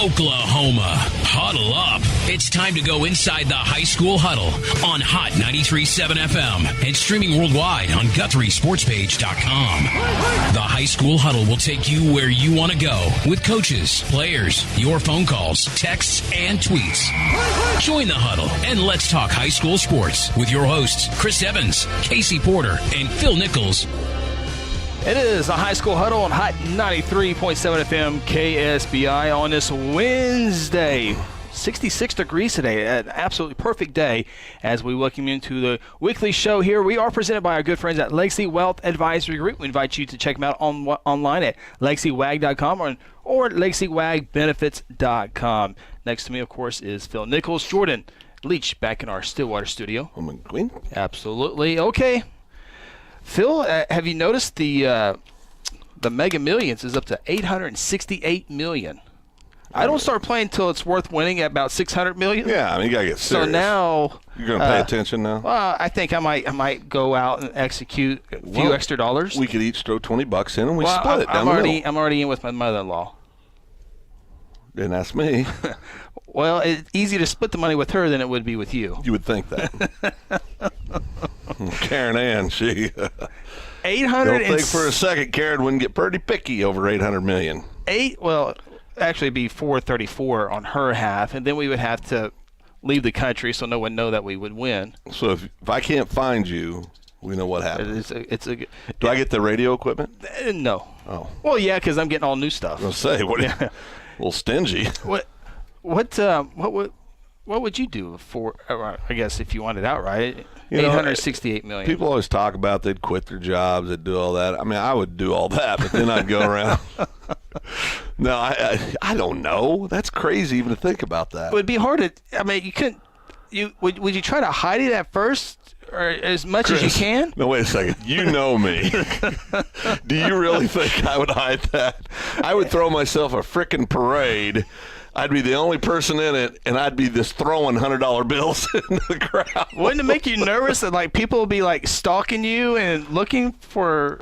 Oklahoma, huddle up. It's time to go inside the high school huddle on Hot 93.7 FM and streaming worldwide on GuthrieSportsPage.com. The high school huddle will take you where you want to go with coaches, players, your phone calls, texts, and tweets. Join the huddle and let's talk high school sports with your hosts, Chris Evans, Casey Porter, and Phil Nichols. It is a high school huddle on Hot 93.7 FM KSBI on this Wednesday. 66 degrees today, an absolutely perfect day as we welcome you into the weekly show here. We are presented by our good friends at Legacy Wealth Advisory Group. We invite you to check them out online at legacywag.com or legacywagbenefits.com. Next to me, of course, is Phil Nichols. Jordan Leach back in our Stillwater studio. Oh, my queen. Absolutely. Okay. Phil, have you noticed the Mega Millions is up to $868 million? I don't start playing until it's worth winning at about $600 million. Yeah, I mean, you got to get serious. So now you're going to pay attention now? Well, I think I might go out and execute a few extra dollars. We could each throw $20 in and we split it down the middle. I'm already in with my mother-in-law. Didn't ask me. Well, it's easier to split the money with her than it would be with you. You would think that. Karen Ann, she. 800. Don't think for a second Karen wouldn't get pretty picky over $800 million. Well, actually, it'd be 434 on her half, and then we would have to leave the country so no one know that we would win. So if I can't find you, we know what happened. Do I get the radio equipment? No. Oh. Well, yeah, because I'm getting all new stuff. I was going to say, what? Yeah. A little stingy. What would you do for? I guess if you wanted outright, $868 million. People always talk about they'd quit their jobs, they'd do all that. I mean, I would do all that, but then I'd go around. No, I don't know. That's crazy even to think about that. It would be hard to. I mean, you couldn't. Would you try to hide it at first, or as much Chris, as you can? No, wait a second. You know me. Do you really think I would hide that? I would throw myself a frickin' parade. I'd be the only person in it, and I'd be just throwing $100 bills into the crowd. Wouldn't it make you nervous that people will be stalking you and looking for?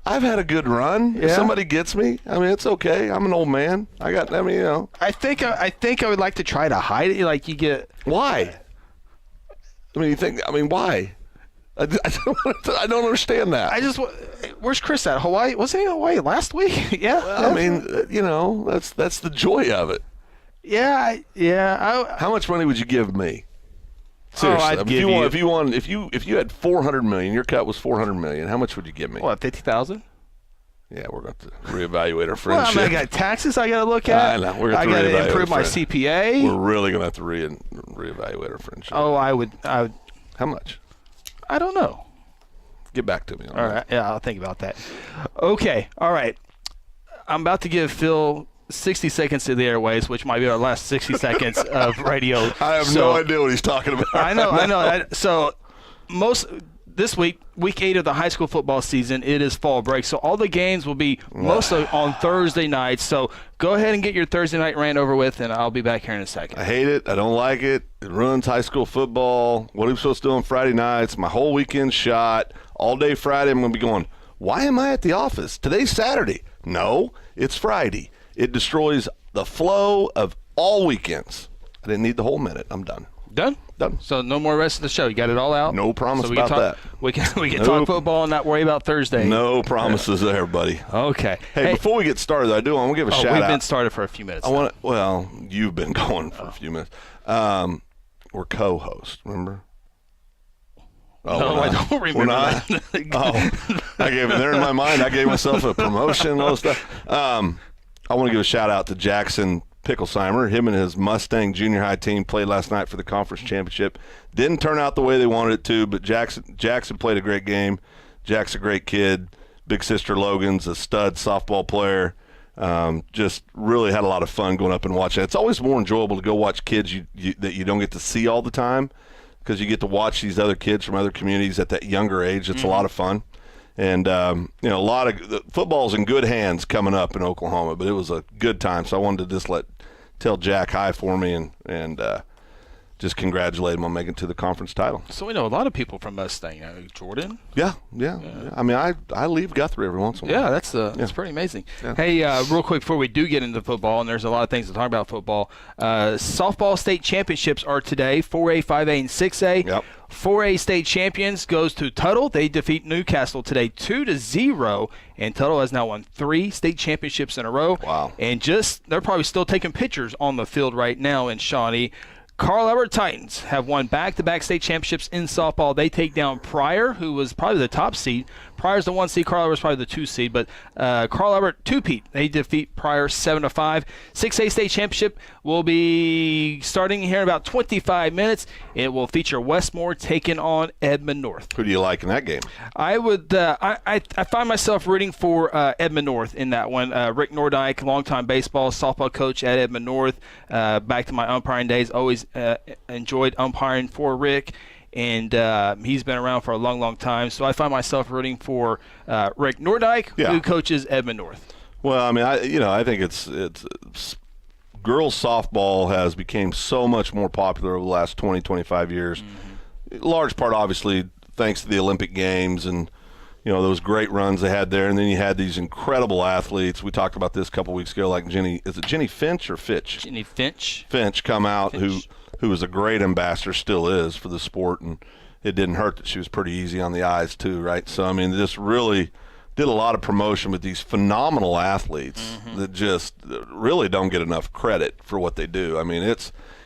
I've had a good run. Yeah. If somebody gets me, I mean, it's okay. I'm an old man. I think I would like to try to hide it. You get. Why? Why? I don't understand that. Where's Chris at? Hawaii? Wasn't he in Hawaii last week? Yeah. Well, that's the joy of it. Yeah. How much money would you give me? Seriously, I'd give you. If you had $400 million, your cut was $400 million. How much would you give me? What, 50,000? Yeah, we're going to reevaluate our friendship. Well, I got taxes I got to look at. I know. We're going to reevaluate. I got to improve my CPA. We're really going to have to reevaluate our friendship. Oh, I would. How much? I don't know. Get back to me on All that. right. Yeah, I'll think about that. Okay. All right. I'm about to give Phil 60 seconds to the airways, which might be our last 60 seconds of radio. I have no idea what he's talking about. I know. So this week 8 of the high school football season, it is fall break. So all the games will be mostly on Thursday nights. So go ahead and get your Thursday night rant over with, and I'll be back here in a second. I hate it. I don't like it. It ruins high school football. What are we supposed to do on Friday nights? My whole weekend shot. All day Friday I'm going to be going, why am I at the office? Today's Saturday. No, it's Friday. It destroys the flow of all weekends. I didn't need the whole minute. I'm done. Done? So no more rest of the show. You got it all out? No promise about that. We can talk football and not worry about Thursday. No promises there, buddy. Okay. Hey, before we get started, I want to give a shout out. We've been started for a few minutes. You've been going for a few minutes. We're co-hosts, remember? Oh, no, I don't remember. We're not? They're in my mind. I gave myself a promotion and all this stuff. I want to give a shout out to Jackson Picklesheimer. Him and his Mustang junior high team played last night for the conference championship. Didn't turn out the way they wanted it to, but Jackson played a great game. Jack's a great kid. Big sister Logan's a stud softball player. Just really had a lot of fun going up and watching it. It's always more enjoyable to go watch kids that you don't get to see all the time, because you get to watch these other kids from other communities at that younger age. It's a lot of fun. And, a lot of football's in good hands coming up in Oklahoma, but it was a good time. So I wanted to just tell Jack hi for me and just congratulate him on making it to the conference title. So we know a lot of people from Mustang. Jordan. Yeah. I mean, I leave Guthrie every once in a while. Yeah, that's pretty amazing. Yeah. Hey, real quick before we do get into football, and there's a lot of things to talk about football. Softball state championships are today, 4A, 5A, and 6A. Yep. 4A state champions goes to Huddle. They defeat Newcastle today 2-0, and Huddle has now won 3 state championships in a row. Wow. And they're probably still taking pictures on the field right now in Shawnee. Carl Albert Titans have won back-to-back state championships in softball. They take down Pryor, who was probably the top seed. Pryor's the 1 seed. Carl Albert's probably the 2 seed. But Carl Albert, 2-peat. They defeat Pryor 7-5. 6A state championship will be starting here in about 25 minutes. It will feature Westmore taking on Edmond North. Who do you like in that game? I would. I find myself rooting for Edmond North in that one. Rick Nordyke, longtime baseball, softball coach at Edmond North. Back to my umpiring days, always enjoyed umpiring for Rick, and he's been around for a long, long time. So I find myself rooting for Rick Nordyke, who coaches Edmond North. Well, I mean, I think it's girls softball has become so much more popular over the last 20, 25 years. Mm-hmm. Large part, obviously, thanks to the Olympic Games and those great runs they had there, and then you had these incredible athletes. We talked about this a couple weeks ago, like Jenny Finch or Fitch? Jenny Finch. Finch come out, who was a great ambassador, still is, for the sport, and it didn't hurt that she was pretty easy on the eyes too, right? So, I mean, just really did a lot of promotion with these phenomenal athletes that just really don't get enough credit for what they do. I mean,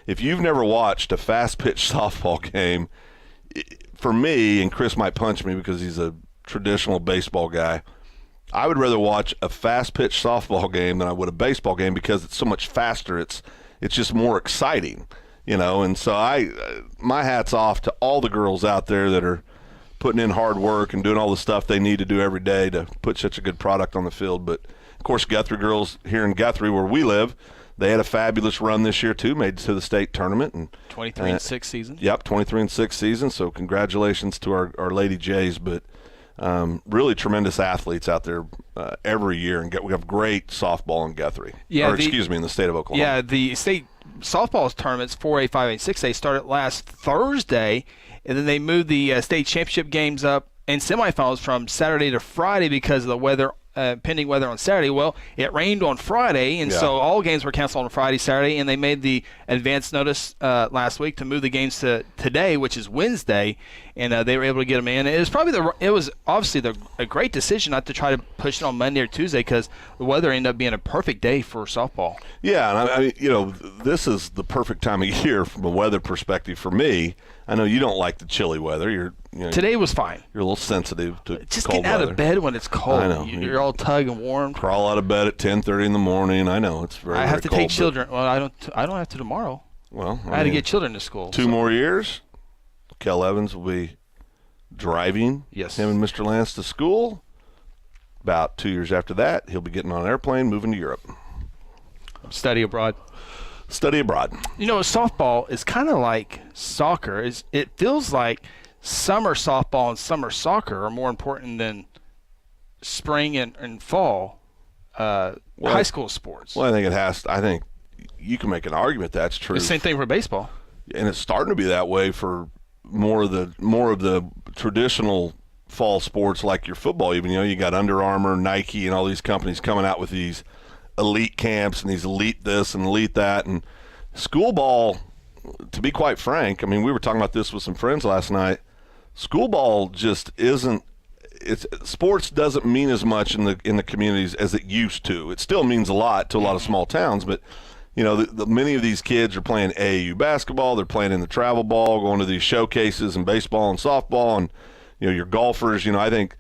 if you've never watched a fast-pitch softball game, for me, and Chris might punch me because he's a traditional baseball guy, I would rather watch a fast-pitch softball game than I would a baseball game because it's so much faster. It's just more exciting, And so my hat's off to all the girls out there that are putting in hard work and doing all the stuff they need to do every day to put such a good product on the field. But of course, Guthrie girls here in Guthrie, where we live, they had a fabulous run this year too. Made it to the state tournament and 23-6 season. Yep, 23-6 season. So congratulations to our Lady Jays, but. Really tremendous athletes out there every year, and we have great softball in Guthrie. Yeah, in the state of Oklahoma. Yeah, the state softball tournaments, 4A, 5A, and 6A, started last Thursday, and then they moved the state championship games up and semifinals from Saturday to Friday because of the weather. Pending weather on Saturday. Well, it rained on Friday, and so all games were canceled on Friday, Saturday, and they made the advance notice last week to move the games to today, which is Wednesday, and they were able to get them in. It was obviously a great decision not to try to push it on Monday or Tuesday because the weather ended up being a perfect day for softball. Yeah, and I mean, this is the perfect time of year from a weather perspective for me. I know you don't like the chilly weather. Today was fine. You're a little sensitive to just cold getting out weather. of bed when it's cold. I know. You're all tug and warm. Crawl out of bed at 10:30 in the morning. I know it's very. I have to cold, take children. Well, I don't have to tomorrow. Well, I had to get children to school. 2 more years. Kel Evans will be driving him and Mr. Lance to school. About 2 years after that, he'll be getting on an airplane, moving to Europe. Study abroad. Softball is kind of like soccer. It feels like summer softball and summer soccer are more important than spring and fall high school sports. Well, I think you can make an argument that's true. The same thing for baseball. And it's starting to be that way for more of the traditional fall sports like your football. Even you got Under Armour, Nike, and all these companies coming out with these elite camps and these elite this and elite that. And school ball, to be quite frank, I mean, we were talking about this with some friends last night. School ball just isn't. Sports doesn't mean as much in the communities as it used to. It still means a lot to a lot of small towns, but many of these kids are playing AAU basketball. They're playing in the travel ball, going to these showcases in baseball and softball, and your golfers. I think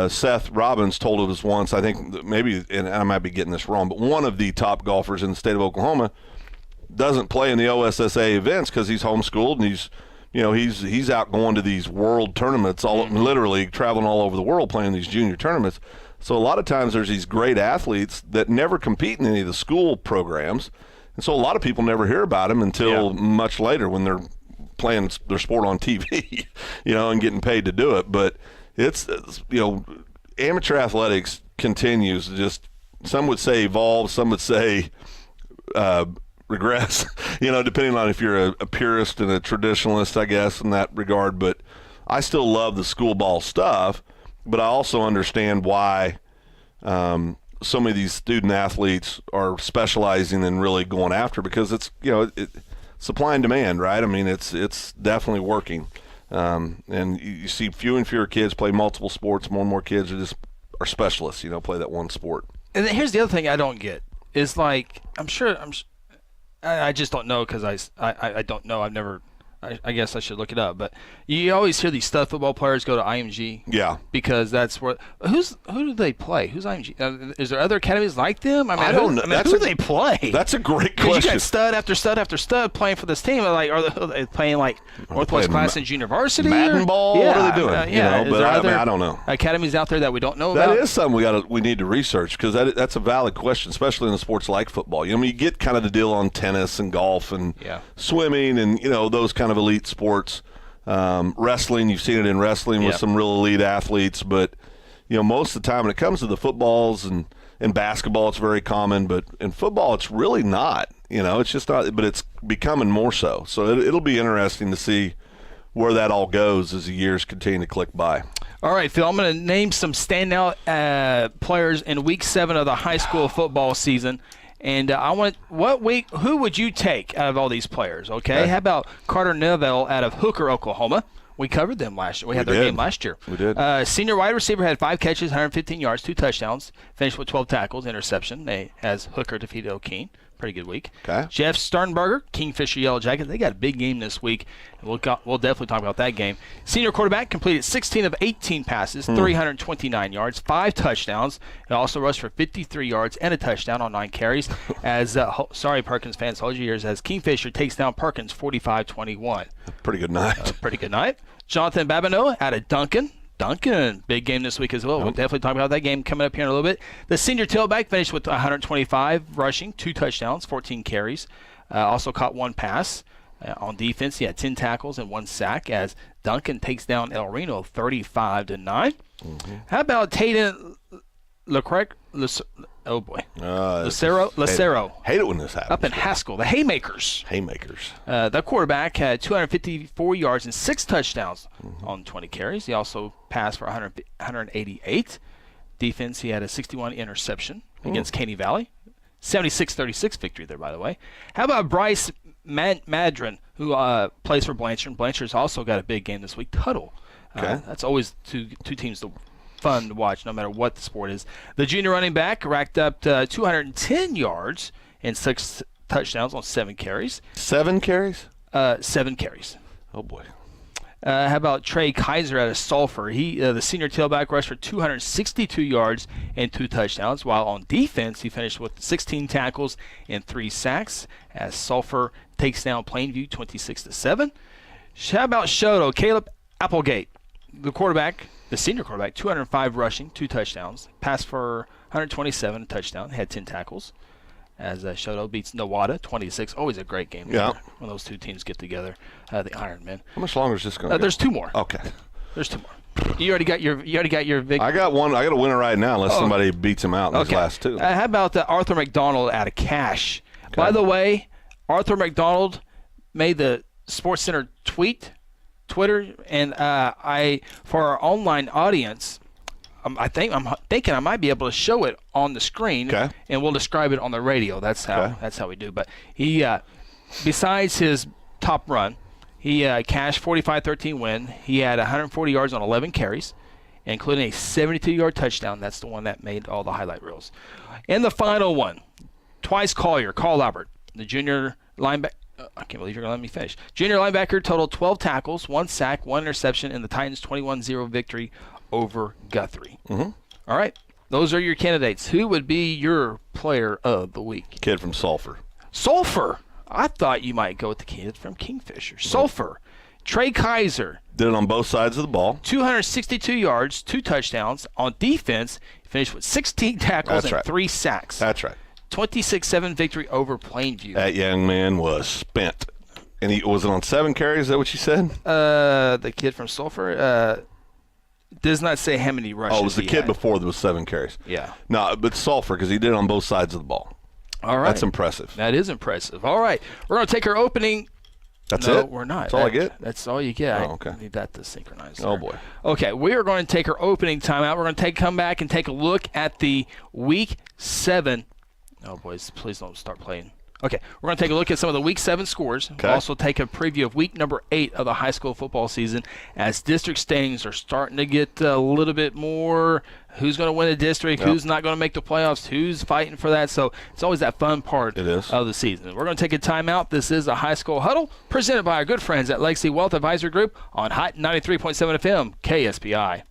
Seth Robbins told us once. I think maybe, and I might be getting this wrong, but one of the top golfers in the state of Oklahoma doesn't play in the OSSA events because he's homeschooled and he's out going to these world tournaments, literally traveling all over the world playing these junior tournaments. So a lot of times there's these great athletes that never compete in any of the school programs, and so a lot of people never hear about them until much later when they're playing their sport on TV, and getting paid to do it. But it's amateur athletics continues to just, some would say evolve, some would say regress, depending on if you're a purist and a traditionalist, I guess, in that regard. But I still love the school ball stuff, but I also understand why so many of these student athletes are specializing and really going after, because it's, supply and demand, right? I mean, it's definitely working. And you see fewer and fewer kids play multiple sports. More and more kids are specialists, play that one sport. And then here's the other thing I don't get is, like, I just don't know, because I don't know. I've never. I guess I should look it up, but you always hear these stud football players go to IMG. Yeah. Because that's where who do they play? Who's IMG? Is there other academies like them? I don't know. Who do they play? That's a great question. You got stud after stud after stud playing for this team. Like, are they playing like Northwest Classen Junior Varsity? Madden ball? Yeah, what are they doing? But I don't know. Academies out there that we don't know about? That is something we need to research, because that's a valid question, especially in the sports like football. You get kind of the deal on tennis and golf and swimming and those kind of elite sports. Wrestling, you've seen it in wrestling with some real elite athletes, but most of the time when it comes to the footballs and basketball, it's very common, but in football it's really not. It's just not, but it's becoming more so. So it'll be interesting to see where that all goes as the years continue to click by. All right, Phil, I'm going to name some standout players in Week 7 of the high school football season. And who would you take out of all these players, okay? How about Carter Neville out of Hooker, Oklahoma? We covered them last year. We had their game last year. We did. Senior wide receiver had 5 catches, 115 yards, 2 touchdowns, finished with 12 tackles, interception. As Hooker defeated O'Keene. Pretty good week. Okay. Jeff Sternberger, Kingfisher Yellow Jackets. They got a big game this week. We'll definitely talk about that game. Senior quarterback completed 16 of 18 passes, 329 yards, 5 touchdowns. He also rushed for 53 yards and a touchdown on 9 carries. Sorry, Perkins fans, hold your ears, as Kingfisher takes down Perkins 45-21. Pretty good night. Jonathan Babineau out of Duncan, big game this week as well. We'll definitely talk about that game coming up here in a little bit. The senior tailback finished with 125 rushing, 2 touchdowns, 14 carries. Also caught 1 pass. On defense, he had 10 tackles and 1 sack, as Duncan takes down El Reno 35-9. How about Tatum Leclerc? Oh boy, Lucero. Hate it when this happens. Up in Haskell, the Haymakers. The quarterback had 254 yards and 6 touchdowns on 20 carries. He also passed for 188. Defense, he had a 61 interception against Caney Valley. 76-36 victory there, by the way. How about Bryce Madron, who plays for Blanchard? Blanchard's also got a big game this week. Huddle. That's always two teams fun to watch, no matter what the sport is. The junior running back racked up 210 yards and 6 touchdowns on 7 carries. 7 carries? 7 carries. Oh, boy. How about Trey Kaiser out of Sulphur? The senior tailback rushed for 262 yards and 2 touchdowns, while on defense he finished with 16 tackles and 3 sacks, as Sulphur takes down Plainview 26-7. How about Shoto? Caleb Applegate, the senior quarterback, 205 rushing, 2 touchdowns, passed for 127, a touchdown, had 10 tackles. As Shoto beats Nowata 26, always a great game. Yeah. When those two teams get together, the Iron Men. How much longer is this going to go? There's 2 more. Okay. There's 2 more. You already got your big. I got one. I got a winner right now, unless somebody beats him out in those last 2. How about Arthur McDonald out of Cache? Okay. By the way, Arthur McDonald made the Sports Center Twitter, and for our online audience, I'm thinking I might be able to show it on the screen, and we'll describe it on the radio. That's how we do. But he, besides his top run, he cashed 45-13 win. He had 140 yards on 11 carries, including a 72-yard touchdown. That's the one that made all the highlight reels. And the final one, twice Carl Albert, the junior linebacker. I can't believe you're going to let me finish. Junior linebacker totaled 12 tackles, 1 sack, 1 interception in the Titans' 21-0 victory over Guthrie. All right. Those are your candidates. Who would be your player of the week? Kid from Sulphur. I thought you might go with the kid from Kingfisher. Sulphur. Trey Kaiser. Did it on both sides of the ball. 262 yards, 2 touchdowns. On defense, finished with 16 tackles and 3 sacks. That's right. 26-7 victory over Plainview. That young man was spent. And he was it on 7 carries? Is that what you said? The kid from Sulphur does not say how many rushes. Oh, it was the kid before there was 7 carries. Yeah. No, but Sulphur, because he did it on both sides of the ball. All right. That's impressive. That is impressive. All right. We're going to take our opening. That's no, it? We're not. That's all I get? That's all you get. Oh, okay. I need that to synchronize. Oh, boy. Okay, we are going to take our opening timeout. We're going to come back and take a look at the Week 7. Oh, boys, please don't start playing. Okay, we're going to take a look at some of the Week 7 scores. Okay. We'll also take a preview of Week number 8 of the high school football season as district standings are starting to get a little bit more who's going to win a district, who's not going to make the playoffs, who's fighting for that. So it's always that fun part of the season. We're going to take a timeout. This is a High School Huddle presented by our good friends at Legacy Wealth Advisory Group on Hot 93.7 FM, KSBI.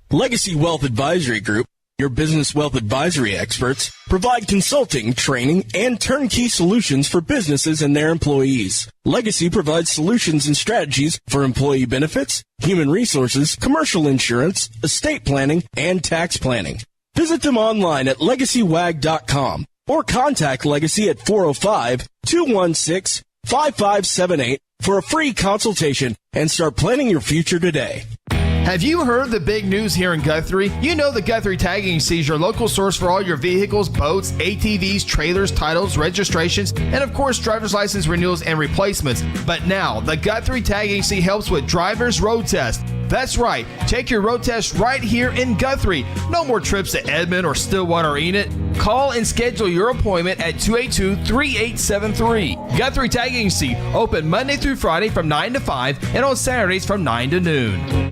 Legacy Wealth Advisory Group, your business wealth advisory experts, provide consulting, training, and turnkey solutions for businesses and their employees. Legacy provides solutions and strategies for employee benefits, human resources, commercial insurance, estate planning, and tax planning. Visit them online at legacywag.com or contact Legacy at 405-216-5578 for a free consultation and start planning your future today. Have you heard the big news here in Guthrie? You know the Guthrie Tagging Agency is your local source for all your vehicles, boats, ATVs, trailers, titles, registrations, and of course driver's license renewals and replacements. But now, the Guthrie Tagging Agency helps with driver's road test. That's right, take your road test right here in Guthrie. No more trips to Edmond or Stillwater or Enid. Call and schedule your appointment at 282-3873. Guthrie Tagging Agency, open Monday through Friday from 9 to 5 and on Saturdays from 9 to noon.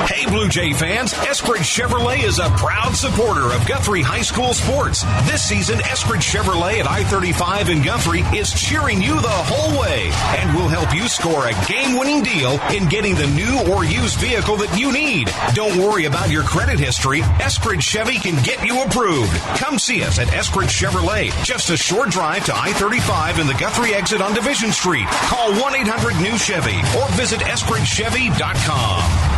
Hey, Blue Jay fans, Eskridge Chevrolet is a proud supporter of Guthrie High School sports. This season, Eskridge Chevrolet at I-35 in Guthrie is cheering you the whole way and will help you score a game-winning deal in getting the new or used vehicle that you need. Don't worry about your credit history. Eskridge Chevy can get you approved. Come see us at Eskridge Chevrolet, just a short drive to I-35 in the Guthrie exit on Division Street. Call 1-800-NEW-CHEVY or visit EskridgeChevy.com.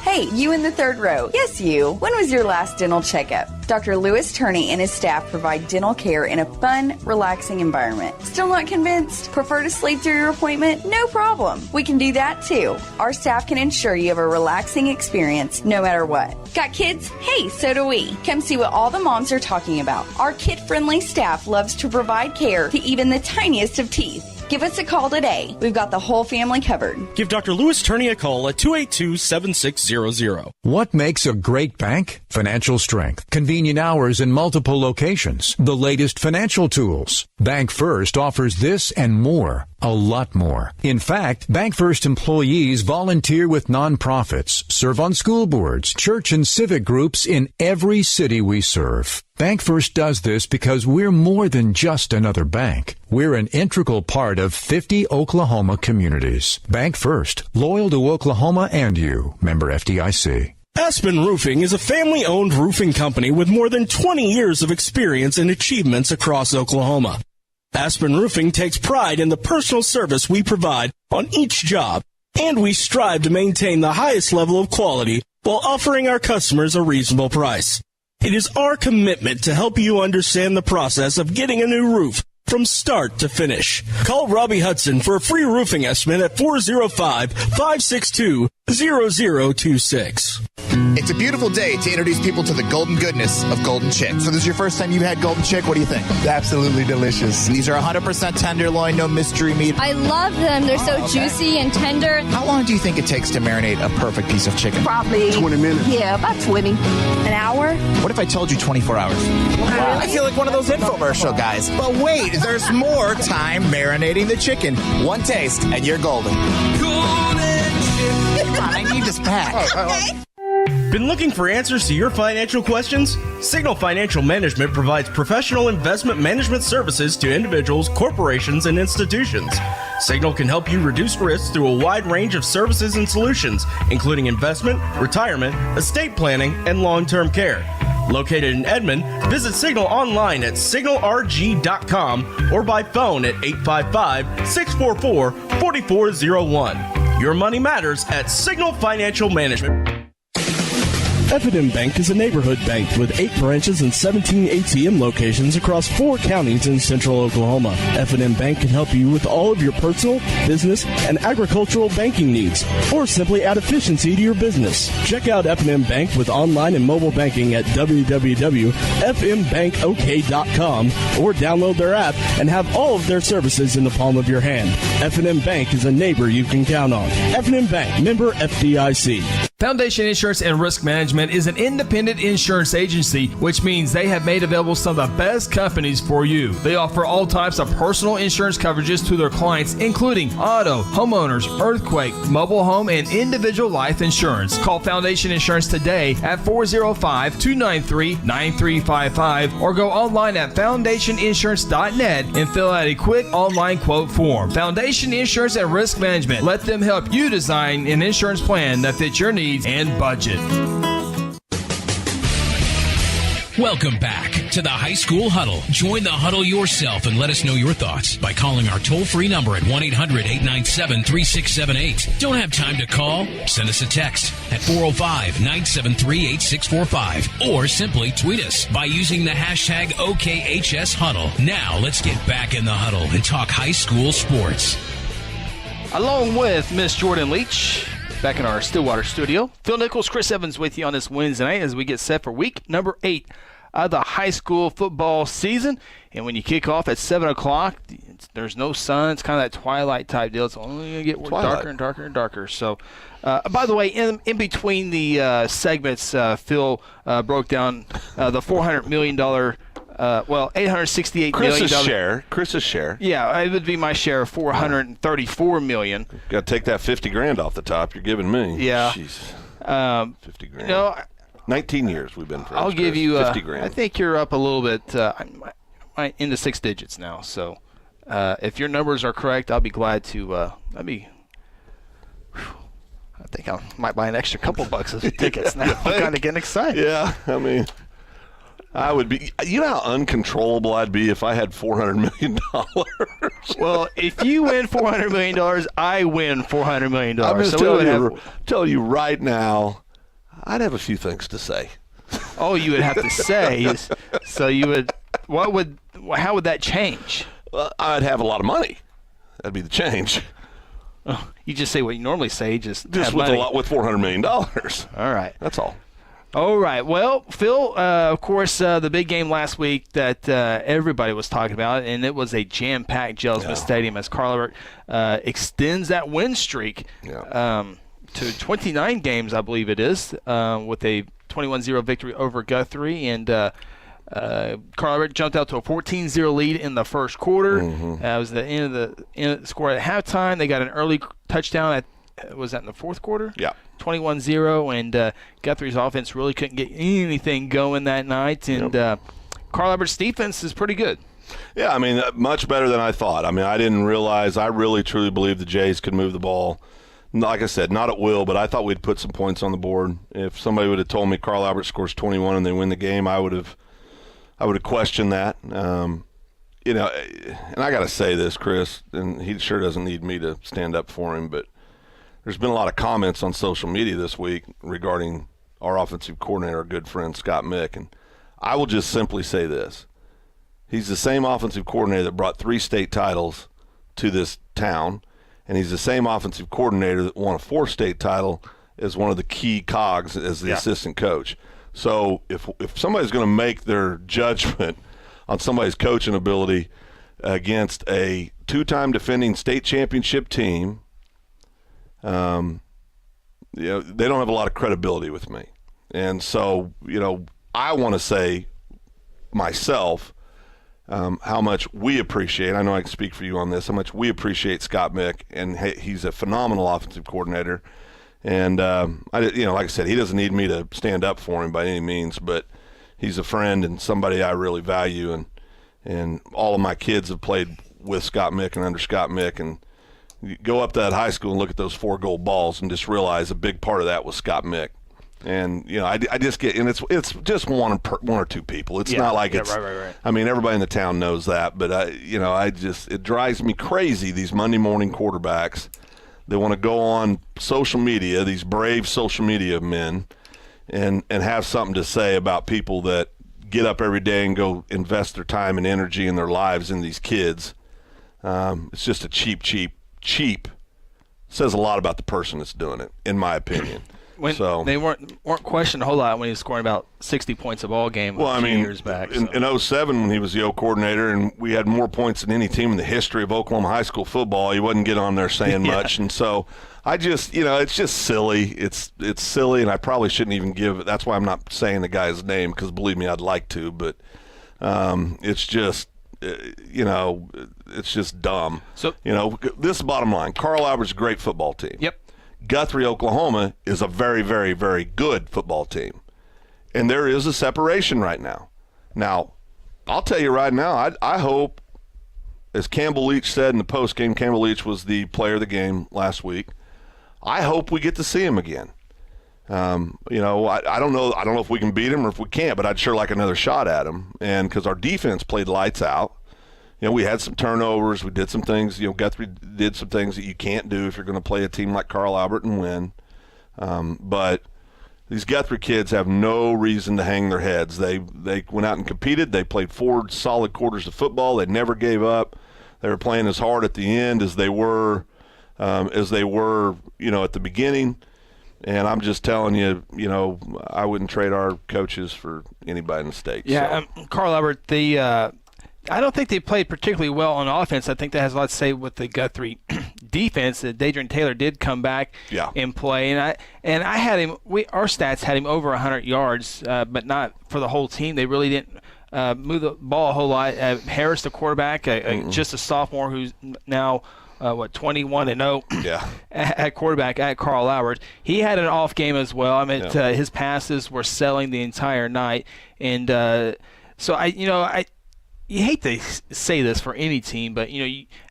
Hey, you in the third row. Yes, you. When was your last dental checkup? Dr. Lewis Turney and his staff provide dental care in a fun, relaxing environment. Still not convinced? Prefer to sleep through your appointment? No problem. We can do that too. Our staff can ensure you have a relaxing experience no matter what. Got kids? Hey, so do we. Come see what all the moms are talking about. Our kid-friendly staff loves to provide care to even the tiniest of teeth. Give us a call today. We've got the whole family covered. Give Dr. Lewis Turney a call at 282-7600. What makes a great bank? Financial strength, convenient hours in multiple locations, the latest financial tools. Bank First offers this and more. A lot more. In fact, Bank First employees volunteer with nonprofits, serve on school boards, church and civic groups in every city we serve. Bank First does this because we're more than just another bank. We're an integral part of 50 Oklahoma communities. Bank First, loyal to Oklahoma and you. Member FDIC. Aspen Roofing is a family-owned roofing company with more than 20 years of experience and achievements across Oklahoma. Aspen Roofing takes pride in the personal service we provide on each job, and we strive to maintain the highest level of quality while offering our customers a reasonable price. It is our commitment to help you understand the process of getting a new roof from start to finish. Call Robbie Hudson for a free roofing estimate at 405-562-0026. It's a beautiful day to introduce people to the golden goodness of Golden Chick. So this is your first time you've had Golden Chick. What do you think? Absolutely delicious. These are 100% tenderloin, no mystery meat. I love them. They're so juicy and tender. How long do you think it takes to marinate a perfect piece of chicken? Probably 20 minutes. Yeah, about 20. An hour? What if I told you 24 hours? Wow. I feel like one of those infomercial guys. But wait, there's more time marinating the chicken. One taste, and you're golden. Golden Chick. Come on, I need this back. Okay. Been looking for answers to your financial questions? Signal Financial Management provides professional investment management services to individuals, corporations, and institutions. Signal can help you reduce risks through a wide range of services and solutions, including investment, retirement, estate planning, and long-term care. Located in Edmond, visit Signal online at signalrg.com or by phone at 855-644-4401. Your money matters at Signal Financial Management. F&M Bank is a neighborhood bank with 8 branches and 17 ATM locations across 4 counties in central Oklahoma. F&M Bank can help you with all of your personal, business, and agricultural banking needs, or simply add efficiency to your business. Check out F&M Bank with online and mobile banking at www.fmbankok.com or download their app and have all of their services in the palm of your hand. F&M Bank is a neighbor you can count on. F&M Bank, member FDIC. Foundation Insurance and Risk Management is an independent insurance agency, which means they have made available some of the best companies for you. They offer all types of personal insurance coverages to their clients, including auto, homeowners, earthquake, mobile home, and individual life insurance. Call Foundation Insurance today at 405-293-9355 or go online at foundationinsurance.net and fill out a quick online quote form. Foundation Insurance and Risk Management. Let them help you design an insurance plan that fits your needs and budget. Welcome back to the High School Huddle. Join the huddle yourself and let us know your thoughts by calling our toll-free number at 1-800-897-3678. Don't have time to call? Send us a text at 405-973-8645 or simply tweet us by using the hashtag OKHSHuddle. Now let's get back in the huddle and talk high school sports. Along with Miss Jordan Leach, back in our Stillwater studio, Phil Nichols, Chris Evans with you on this Wednesday night as we get set for week number 8 of the high school football season. And when you kick off at 7 o'clock, there's no sun. It's kind of that twilight type deal. It's only going to get darker and darker and darker. So, by the way, in between the segments, Phil broke down the $400 million $868 million. Chris's share. Yeah, it would be my share of $434 million. Got to take that $50,000 off the top you're giving me. Yeah. Jeez. $50,000. You know, 19 years we've been friends. I'll give you $50,000. I think you're up a little bit into 6 digits now. So if your numbers are correct, I'll be glad to. I think I might buy an extra couple bucks of tickets now. I'm kind of getting excited. Yeah, I mean, I would be. You know how uncontrollable I'd be if I had $400 million. Well, if you win $400 million, I win $400 million. I'm just telling you right now, I'd have a few things to say. Oh, you would have to say. So you would. How would that change? Well, I'd have a lot of money. That'd be the change. Oh, you just say what you normally say. Just with $400 million. All right. That's all. All right. Well, Phil, of course, the big game last week that everybody was talking about, and it was a jam-packed Gerald Smith Stadium as Carl Albert extends that win streak to 29 games, I believe it is, with a 21-0 victory over Guthrie. And Carl Albert jumped out to a 14-0 lead in the first quarter. Mm-hmm. It was the end of the score at halftime. They got an early touchdown was that in the fourth quarter? Yeah. 21-0, and Guthrie's offense really couldn't get anything going that night. And Carl Albert's defense is pretty good. Yeah, I mean, much better than I thought. I mean, I didn't realize. I really, truly believe the Jays could move the ball. Like I said, not at will, but I thought we'd put some points on the board. If somebody would have told me Carl Albert scores 21 and they win the game, I would have questioned that. And I got to say this, Chris, and he sure doesn't need me to stand up for him, but there's been a lot of comments on social media this week regarding our offensive coordinator, our good friend Scott Mick, and I will just simply say this. He's the same offensive coordinator that brought 3 state titles to this town, and he's the same offensive coordinator that won a 4th state title as one of the key cogs as the assistant coach. So if somebody's going to make their judgment on somebody's coaching ability against a 2-time defending state championship team, they don't have a lot of credibility with me. And so, I want to say myself how much we appreciate, I know I can speak for you on this, how much we appreciate Scott Mick, and he's a phenomenal offensive coordinator. And, like I said, he doesn't need me to stand up for him by any means, but he's a friend and somebody I really value. And all of my kids have played with Scott Mick and under Scott Mick, and you go up to that high school and look at those 4 gold balls and just realize a big part of that was Scott Mick. And I just get, and it's just one or 2 people. It's not like it's. Right. I mean, everybody in the town knows that, but it drives me crazy. These Monday morning quarterbacks, they want to go on social media. These brave social media men, and have something to say about people that get up every day and go invest their time and energy and their lives in these kids. It's just a cheap. Says a lot about the person that's doing it, in my opinion. They weren't questioned a whole lot when he was scoring about 60 points a ball game years back. In 2007 when he was the O coordinator and we had more points than any team in the history of Oklahoma high school football, he wasn't getting on there saying much. And so I just, it's just silly. It's silly, and I probably shouldn't even give it. That's why I'm not saying the guy's name, because believe me, I'd like to. But it's just, it's just dumb. So this is bottom line. Carl Albert's a great football team. Yep. Guthrie, Oklahoma is a very, very, very good football team. And there is a separation right now. Now, I'll tell you right now, I hope, as Campbell Leach said in the postgame, Campbell Leach was the player of the game last week, I hope we get to see him again. I don't know if we can beat him or if we can't, but I'd sure like another shot at him. And because our defense played lights out. We had some turnovers. We did some things. Guthrie did some things that you can't do if you're going to play a team like Carl Albert and win. But these Guthrie kids have no reason to hang their heads. They went out and competed. They played 4 solid quarters of football. They never gave up. They were playing as hard at the end as they were at the beginning. And I'm just telling you, I wouldn't trade our coaches for anybody in the state. Yeah, so. Carl Albert, I don't think they played particularly well on offense. I think that has a lot to say with the Guthrie defense. Dadrian Taylor did come back and play, and I had him. Our stats had him over 100 yards, but not for the whole team. They really didn't move the ball a whole lot. Harris, the quarterback, just a sophomore who's now 21-0 at quarterback at Carl Albert. He had an off game as well. I mean, his passes were selling the entire night, and so you hate to say this for any team, but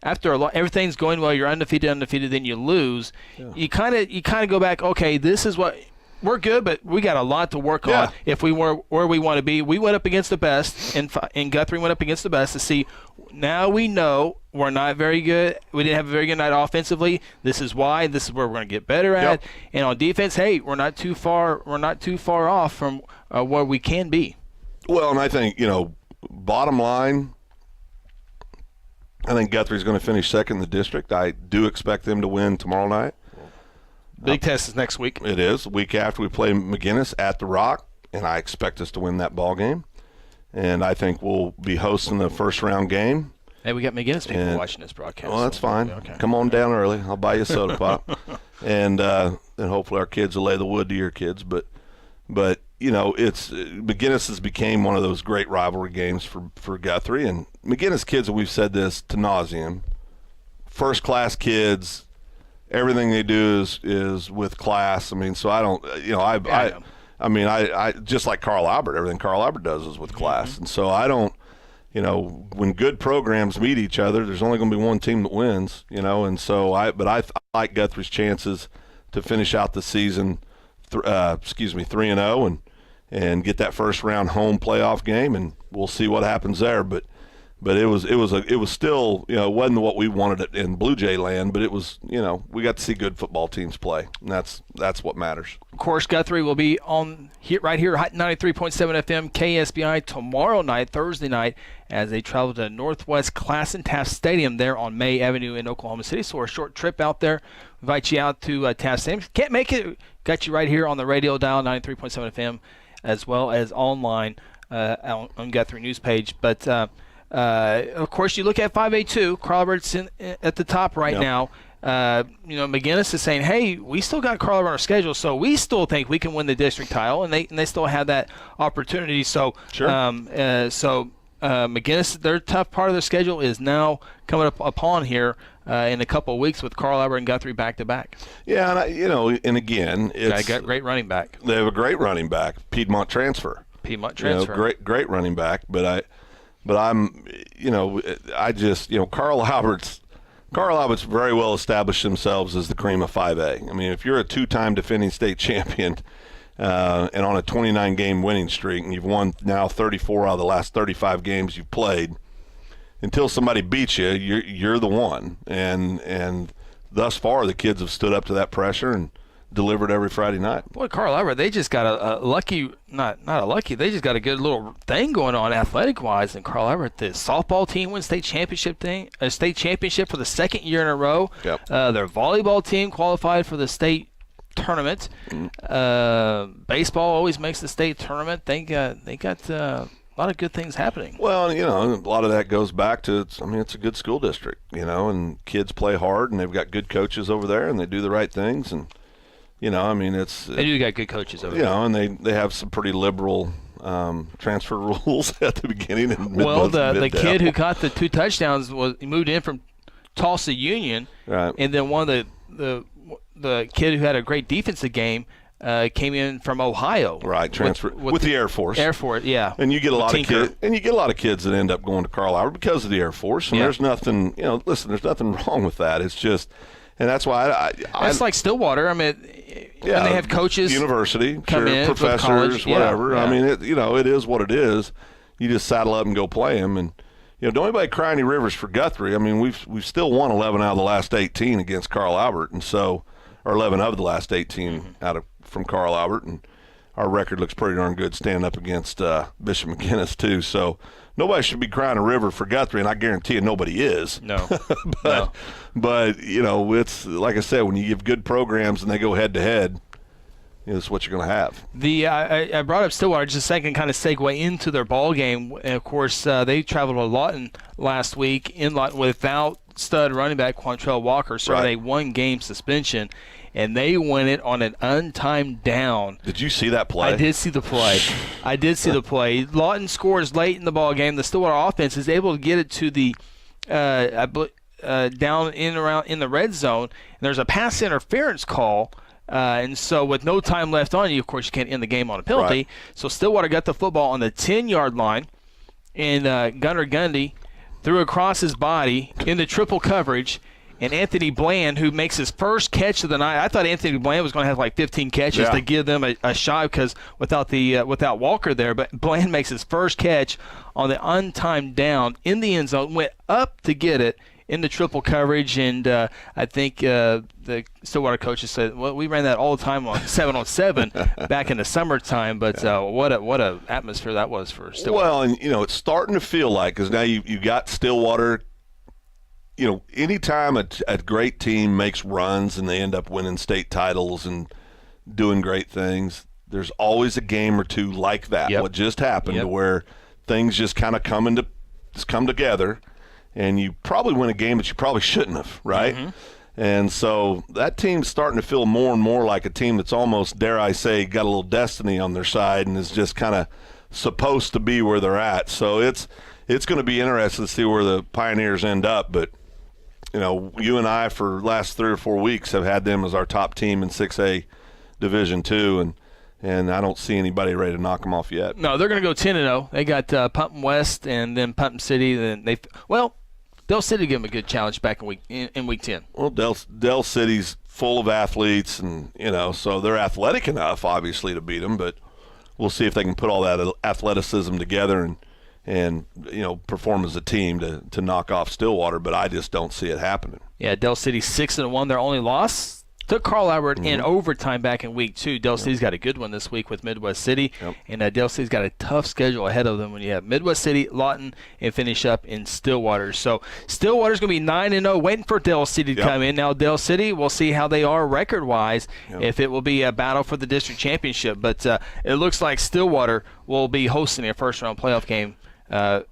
after everything's going well, you're undefeated, then you lose. You kind of go back. Okay, this is what we're good, but we got a lot to work on. If we were where we want to be, we went up against the best, and Guthrie went up against the best to see. Now we know we're not very good. We didn't have a very good night offensively. This is why. This is where we're going to get better at. And on defense, hey, we're not too far. We're not too far off from where we can be. Well, and I think bottom line, I think Guthrie's going to finish second in the district. I do expect them to win tomorrow night. Big test is next week. It is. The week after we play McGinnis at the Rock, and I expect us to win that ball game. And I think we'll be hosting the first-round game. Hey, we got McGinnis people watching this broadcast. Well, that's fine. Okay. Come on down early. I'll buy you a soda pop. And hopefully our kids will lay the wood to your kids. But it's McGinnis has became one of those great rivalry games for Guthrie. And McGinnis kids, and we've said this to nauseum, first-class kids. Everything they do is with class. I mean, so I don't, I just like Carl Albert, everything Carl Albert does is with class. And so I don't, when good programs meet each other, there's only going to be one team that wins, and so I like Guthrie's chances to finish out the season, 3-0 and get that first round home playoff game, and we'll see what happens there. But it was still, it wasn't what we wanted in Blue Jay land, but it was, we got to see good football teams play, and that's what matters. Of course, Guthrie will be on right here at 93.7 FM KSBI tomorrow night, Thursday night, as they travel to Northwest Class and Taft Stadium there on May Avenue in Oklahoma City. So a short trip out there. Invite you out to Taft Stadium. Can't make it, got you right here on the radio dial, 93.7 FM, as well as online on Guthrie News page. But of course, you look at 5A2. Carl Albert's at the top right now. McGinnis is saying, "Hey, we still got Carl Albert on our schedule, so we still think we can win the district title, and they still have that opportunity." So, McGinnis, their tough part of their schedule is now coming up upon here in a couple of weeks with Carl Albert and Guthrie back to back. Yeah, and and again, it's got great running back. They have a great running back, Piedmont transfer. Great running back, but I'm, I just, Carl Albert's very well established themselves as the cream of 5A. I mean, if you're a two-time defending state champion and on a 29-game winning streak, and you've won now 34 out of the last 35 games you've played, until somebody beats you, you're the one. And thus far, the kids have stood up to that pressure, and delivered every Friday night. Boy, Carl Albert, they just got a lucky, not a lucky, they just got a good little thing going on athletic-wise. And Carl Albert, the softball team wins state championship for the second year in a row. Yep. Their volleyball team qualified for the state tournament. Baseball always makes the state tournament. They got a lot of good things happening. Well, a lot of that goes back to it's a good school district, and kids play hard, and they've got good coaches over there, and they do the right things, and they do got good coaches over there. And they have some pretty liberal transfer rules at the beginning. And the kid who caught the 2 touchdowns he moved in from Tulsa Union, right? And then one of the kid who had a great defensive game came in from Ohio, right? Transfer with the Air Force. Air Force, yeah. And you get a lot of kids, that end up going to Carl Albert because of the Air Force. And there's nothing, there's nothing wrong with that. It's just. And that's why it's like Stillwater. I mean, when they have coaches, university, come in, professors, college, whatever. Yeah. I mean, it is what it is. You just saddle up and go play them, and don't anybody cry any rivers for Guthrie. I mean, we've still won 11 out of the last 18 against Carl Albert, and so, or 11 of the last 18 from Carl Albert, and our record looks pretty darn good standing up against Bishop McGinnis too. So. Nobody should be crying a river for Guthrie, and I guarantee you nobody is. No. but it's like I said, when you give good programs and they go head-to-head, it's what you're going to have. I brought up Stillwater just a second, kind of segue into their ball game. And, of course, they traveled to Lawton last week in Lawton without stud running back Quantrell Walker, serving a 1-game suspension. And they win it on an untimed down. Did you see that play? I did see the play. Lawton scores late in the ball game. The Stillwater offense is able to get it to the down in the red zone. And there's a pass interference call. And so with no time left on you, of course, you can't end the game on a penalty. Right. So Stillwater got the football on the 10-yard line. And Gunnar Gundy threw across his body into triple coverage. And Anthony Bland, who makes his first catch of the night, I thought Anthony Bland was going to have like 15 catches to give them a shot because without Walker there. But Bland makes his first catch on the untimed down in the end zone, went up to get it in the triple coverage. And I think the Stillwater coaches said, well, we ran that all the time on 7-on-7 back in the summertime. But what a atmosphere that was for Stillwater. Well, and it's starting to feel like, because now you got Stillwater. Anytime a great team makes runs and they end up winning state titles and doing great things, there's always a game or two like that. Yep. What just happened, to where things just kind of come together, and you probably win a game that you probably shouldn't have, right? Mm-hmm. And so that team's starting to feel more and more like a team that's almost, dare I say, got a little destiny on their side and is just kind of supposed to be where they're at. So it's going to be interesting to see where the Pioneers end up, but you and I for the last 3 or 4 weeks have had them as our top team in 6A Division II, and I don't see anybody ready to knock them off yet. No, they're going to go 10-0. They got Putnam West and then Putnam City. Then Del City gave them a good challenge back in week 10. Well, Del City's full of athletes, and so they're athletic enough, obviously, to beat them. But we'll see if they can put all that athleticism together and perform as a team to knock off Stillwater, but I just don't see it happening. Yeah, Del City 6-1. Their only loss took Carl Albert in overtime back in week 2. Del City's got a good one this week with Midwest City, and Del City's got a tough schedule ahead of them when you have Midwest City, Lawton, and finish up in Stillwater. So Stillwater's going to be 9-0, waiting for Del City to come in. Now Del City, we'll see how they are record-wise, if it will be a battle for the district championship. But it looks like Stillwater will be hosting a first-round playoff game.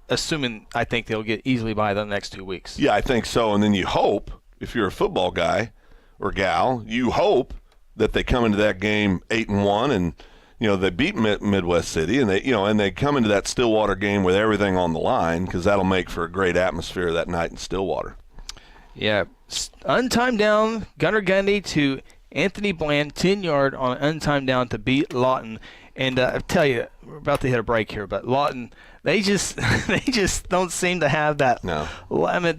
Assuming I think they'll get easily by the next 2 weeks. Yeah, I think so. And then you hope, if you're a football guy or gal, you hope that they come into that game 8-1 and they beat Midwest City and they come into that Stillwater game with everything on the line, because that'll make for a great atmosphere that night in Stillwater. Yeah, untimed down, Gunnar Gundy to Anthony Bland, 10-yard on untimed down to beat Lawton. And I tell you, we're about to hit a break here, but Lawton, they just don't seem to have that. No. I mean,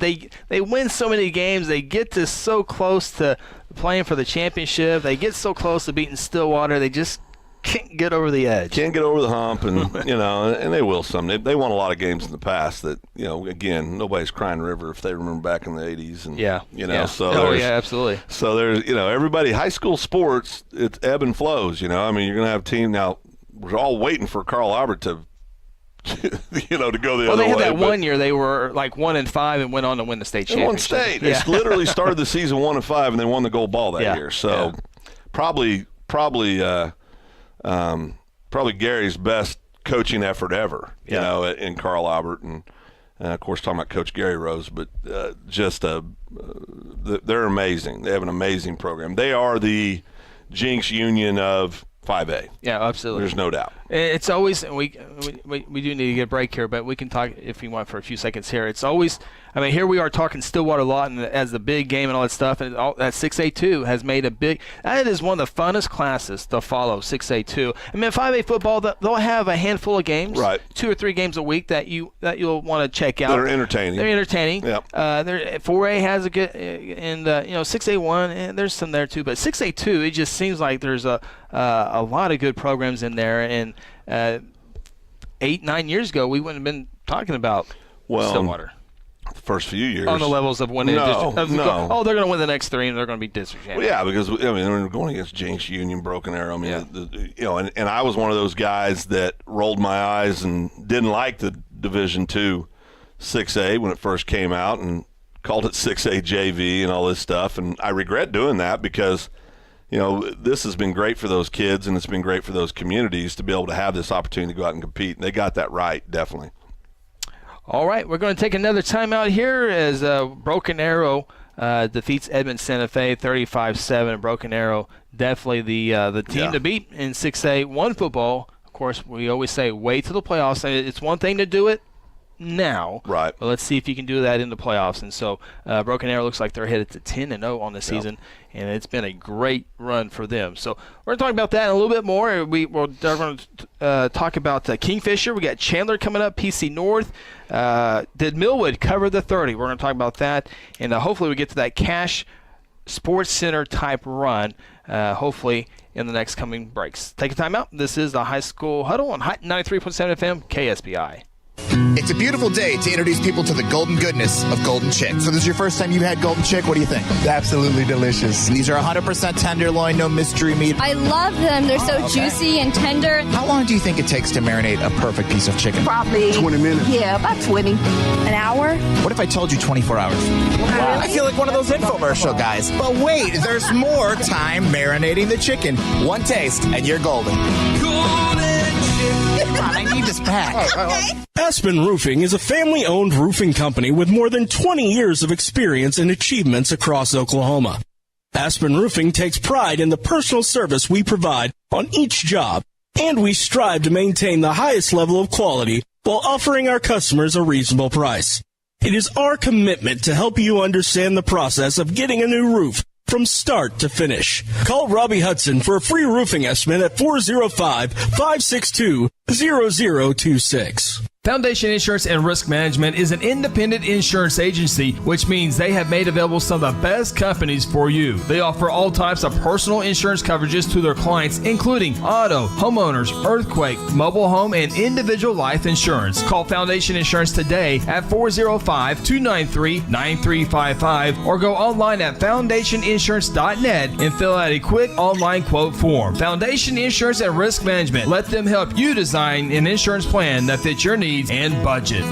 they win so many games. They get to so close to playing for the championship. They get so close to beating Stillwater. They just can't get over the edge. Can't get over the hump, and and they will someday. They won a lot of games in the past that again, nobody's crying river if they remember back in the 80s. And So absolutely. So there's everybody, high school sports, it's ebb and flows. I mean, you're going to have a team now. We're all waiting for Carl Albert to to go the other way. Well, they had that one year they were like 1-5 and went on to win the state championship. Won state. They literally started the season 1-5 and they won the gold ball that year. So probably Gary's best coaching effort ever. In Carl Albert and of course talking about Coach Gary Rose, but they're amazing. They have an amazing program. They are the Jinx Union of 5A. Yeah, absolutely. There's no doubt. It's always, we do need to get a break here, but we can talk if you want for a few seconds here. It's always, here we are talking Stillwater Lawton as the big game and all that stuff, and that 6A2 has made a big, that is one of the funnest classes to follow, 6A2. 5A football, they'll have a handful of games, right, 2 or 3 games a week that you'll want to check out. They're entertaining. Yep. 4A has a good, and 6A1, and there's some there too, but 6A2, it just seems like there's a lot of good programs in there, and 8-9 years ago we wouldn't have been talking about Stillwater. The first few years on the levels of winning. No. They're going to win the next 3 and they're going to be district champions. Well, yeah, because we're going against Jinx Union, Broken Arrow. And I was one of those guys that rolled my eyes and didn't like the Division II 6A when it first came out and called it 6A JV and all this stuff. And I regret doing that because this has been great for those kids and it's been great for those communities to be able to have this opportunity to go out and compete. And they got that right, definitely. All right, we're going to take another timeout here as Broken Arrow defeats Edmond Santa Fe 35-7. Broken Arrow definitely the team to beat in 6A1 football. Of course, we always say wait till the playoffs. It's one thing to do it now, right? But let's see if you can do that in the playoffs. And so Broken Arrow looks like they're headed to 10-0 on the season, and it's been a great run for them. So we're going to talk about that a little bit more. We're going to talk about Kingfisher. We got Chandler coming up, PC North. Did Millwood cover the 30? We're going to talk about that, and hopefully we get to that Cash Sports Center type run, hopefully in the next coming breaks. Take a time out. This is the High School Huddle on Hot 93.7 FM KSBI. It's a beautiful day to introduce people to the golden goodness of Golden Chick. So this is your first time you had Golden Chick. What do you think? Absolutely delicious. And these are 100% tenderloin, no mystery meat. I love them. They're so juicy and tender. How long do you think it takes to marinate a perfect piece of chicken? Probably 20 minutes. Yeah, about 20. An hour? What if I told you 24 hours? Wow. I feel like one of those infomercial guys. But wait, there's more time marinating the chicken. One taste, and you're golden. Come on, I need this back. Okay. Aspen Roofing is a family-owned roofing company with more than 20 years of experience and achievements across Oklahoma. Aspen Roofing takes pride in the personal service we provide on each job, and we strive to maintain the highest level of quality while offering our customers a reasonable price. It is our commitment to help you understand the process of getting a new roof from start to finish. Call Robbie Hudson for a free roofing estimate at 405-562-0026. Foundation Insurance and Risk Management is an independent insurance agency, which means they have made available some of the best companies for you. They offer all types of personal insurance coverages to their clients, including auto, homeowners, earthquake, mobile home, and individual life insurance. Call Foundation Insurance today at 405-293-9355 or go online at foundationinsurance.net and fill out a quick online quote form. Foundation Insurance and Risk Management. Let them help you design an insurance plan that fits your needs and budget.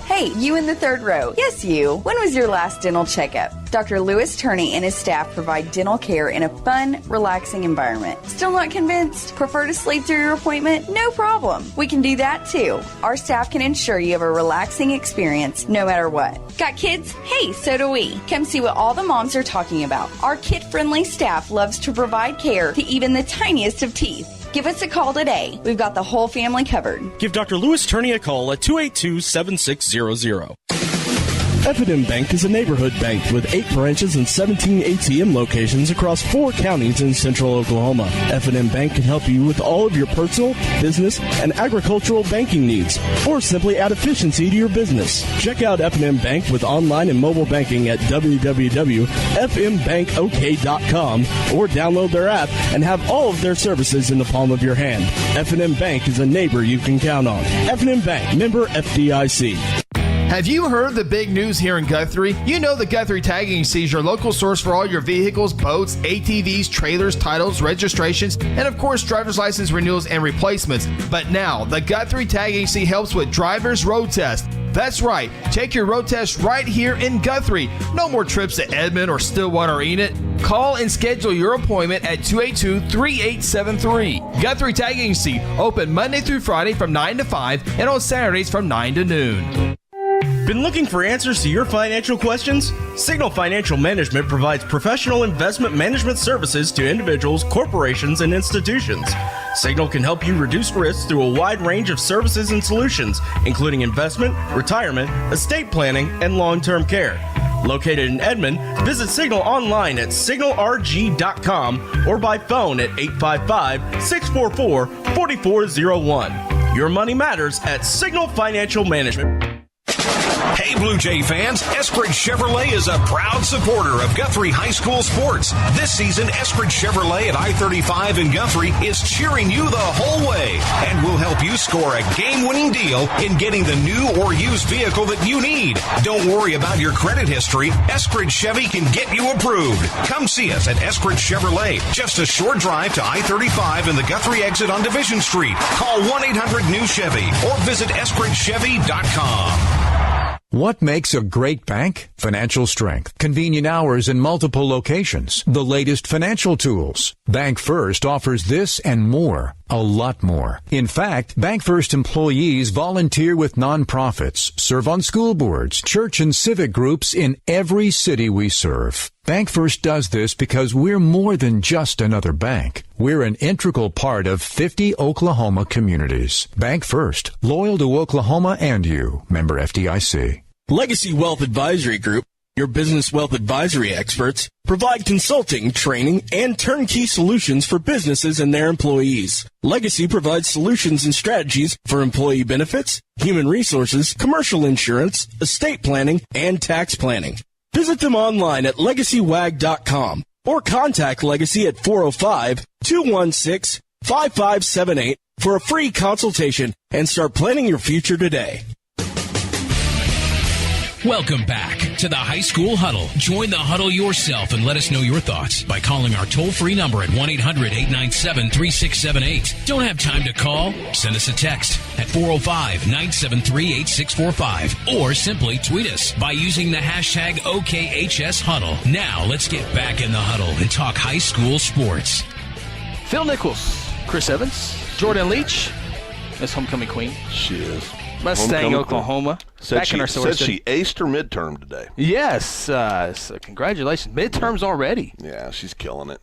Hey, you in the third row. Yes, you. When was your last dental checkup? Dr. Lewis Turney and his staff provide dental care in a fun, relaxing environment. Still not convinced? Prefer to sleep through your appointment? No problem. We can do that too. Our staff can ensure you have a relaxing experience no matter what. Got kids? Hey, so do we. Come see what all the moms are talking about. Our kid-friendly staff loves to provide care to even the tiniest of teeth. Give us a call today. We've got the whole family covered. Give Dr. Lewis Turney a call at 282-7600. F&M Bank is a neighborhood bank with 8 branches and 17 ATM locations across 4 counties in central Oklahoma. F&M Bank can help you with all of your personal, business, and agricultural banking needs, or simply add efficiency to your business. Check out F&M Bank with online and mobile banking at www.fmbankok.com or download their app and have all of their services in the palm of your hand. F&M Bank is a neighbor you can count on. F&M Bank, member FDIC. Have you heard the big news here in Guthrie? You know the Guthrie Tagging Agency is your local source for all your vehicles, boats, ATVs, trailers, titles, registrations, and of course driver's license renewals and replacements. But now, the Guthrie Tagging Agency helps with driver's road test. That's right, take your road test right here in Guthrie. No more trips to Edmond or Stillwater or Enid. Call and schedule your appointment at 282-3873. Guthrie Tagging Agency, open Monday through Friday from 9 to 5 and on Saturdays from 9 to noon. Been looking for answers to your financial questions? Signal Financial Management provides professional investment management services to individuals, corporations, and institutions. Signal can help you reduce risks through a wide range of services and solutions, including investment, retirement, estate planning, and long-term care. Located in Edmond, visit Signal online at signalrg.com or by phone at 855-644-4401. Your money matters at Signal Financial Management. Hey, Blue Jay fans, Eskridge Chevrolet is a proud supporter of Guthrie High School sports. This season, Eskridge Chevrolet at I-35 in Guthrie is cheering you the whole way and will help you score a game-winning deal in getting the new or used vehicle that you need. Don't worry about your credit history. Eskridge Chevy can get you approved. Come see us at Eskridge Chevrolet, just a short drive to I-35 and the Guthrie exit on Division Street. Call 1-800-NEW-CHEVY or visit eskridgechevy.com. What makes a great bank? Financial strength, convenient hours in multiple locations, the latest financial tools. Bank First offers this and more, a lot more. In fact, Bank First employees volunteer with nonprofits, serve on school boards, church and civic groups in every city we serve. Bank First does this because we're more than just another bank. We're an integral part of 50 Oklahoma communities. Bank First, loyal to Oklahoma and you. Member FDIC. Legacy Wealth Advisory Group, your business wealth advisory experts, provide consulting, training, and turnkey solutions for businesses and their employees. Legacy provides solutions and strategies for employee benefits, human resources, commercial insurance, estate planning, and tax planning. Visit them online at legacywag.com or contact Legacy at 405-216-5578 for a free consultation and start planning your future today. Welcome back to the High School Huddle. Join the huddle yourself and let us know your thoughts by calling our toll-free number at 1-800-897-3678. Don't have time to call? Send us a text at 405-973-8645 or simply tweet us by using the hashtag OKHSHuddle. Now let's get back in the huddle and talk high school sports. Phil Nichols, Chris Evans, Jordan Leach, Miss Homecoming Queen. She is. Mustang, Oklahoma. Said she aced her midterm today. Yes. So congratulations. Midterms already. Yeah, she's killing it.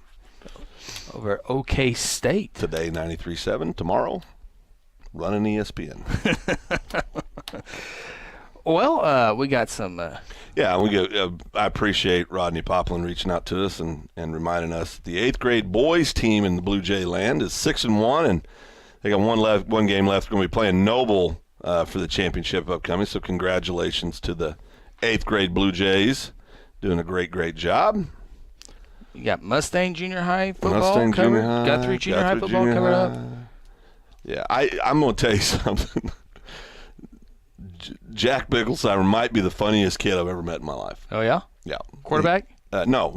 Over at OK State. Today, 93.7. Tomorrow, running ESPN. Well, we got some. I appreciate Rodney Poplin reaching out to us and reminding us the 8th grade boys team in the Blue Jay land is 6-1, and they got one game left. Going to be playing Noble for the championship upcoming. So congratulations to the 8th grade Blue Jays, doing a great job. You got Mustang Junior High football covered. Guthrie Junior High football covered up. Yeah, I'm going to tell you something. Jack Bickelsheimer might be the funniest kid I've ever met in my life. Oh, yeah? Yeah. Quarterback? No.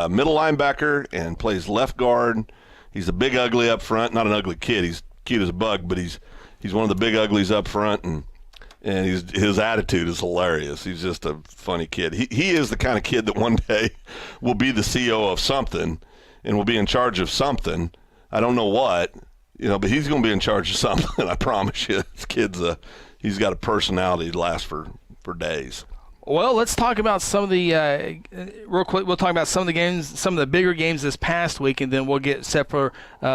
Middle linebacker and plays left guard. He's a big ugly up front. Not an ugly kid. He's cute as a bug, but he's one of the big uglies up front, and his attitude is hilarious. He's just a funny kid. He is the kind of kid that one day will be the CEO of something and will be in charge of something. I don't know what, but he's going to be in charge of something. I promise you. This kid's he's got a personality to last for days. Well, let's talk about some of the real quick. We'll talk about some of the games, some of the bigger games this past week, and then we'll get set for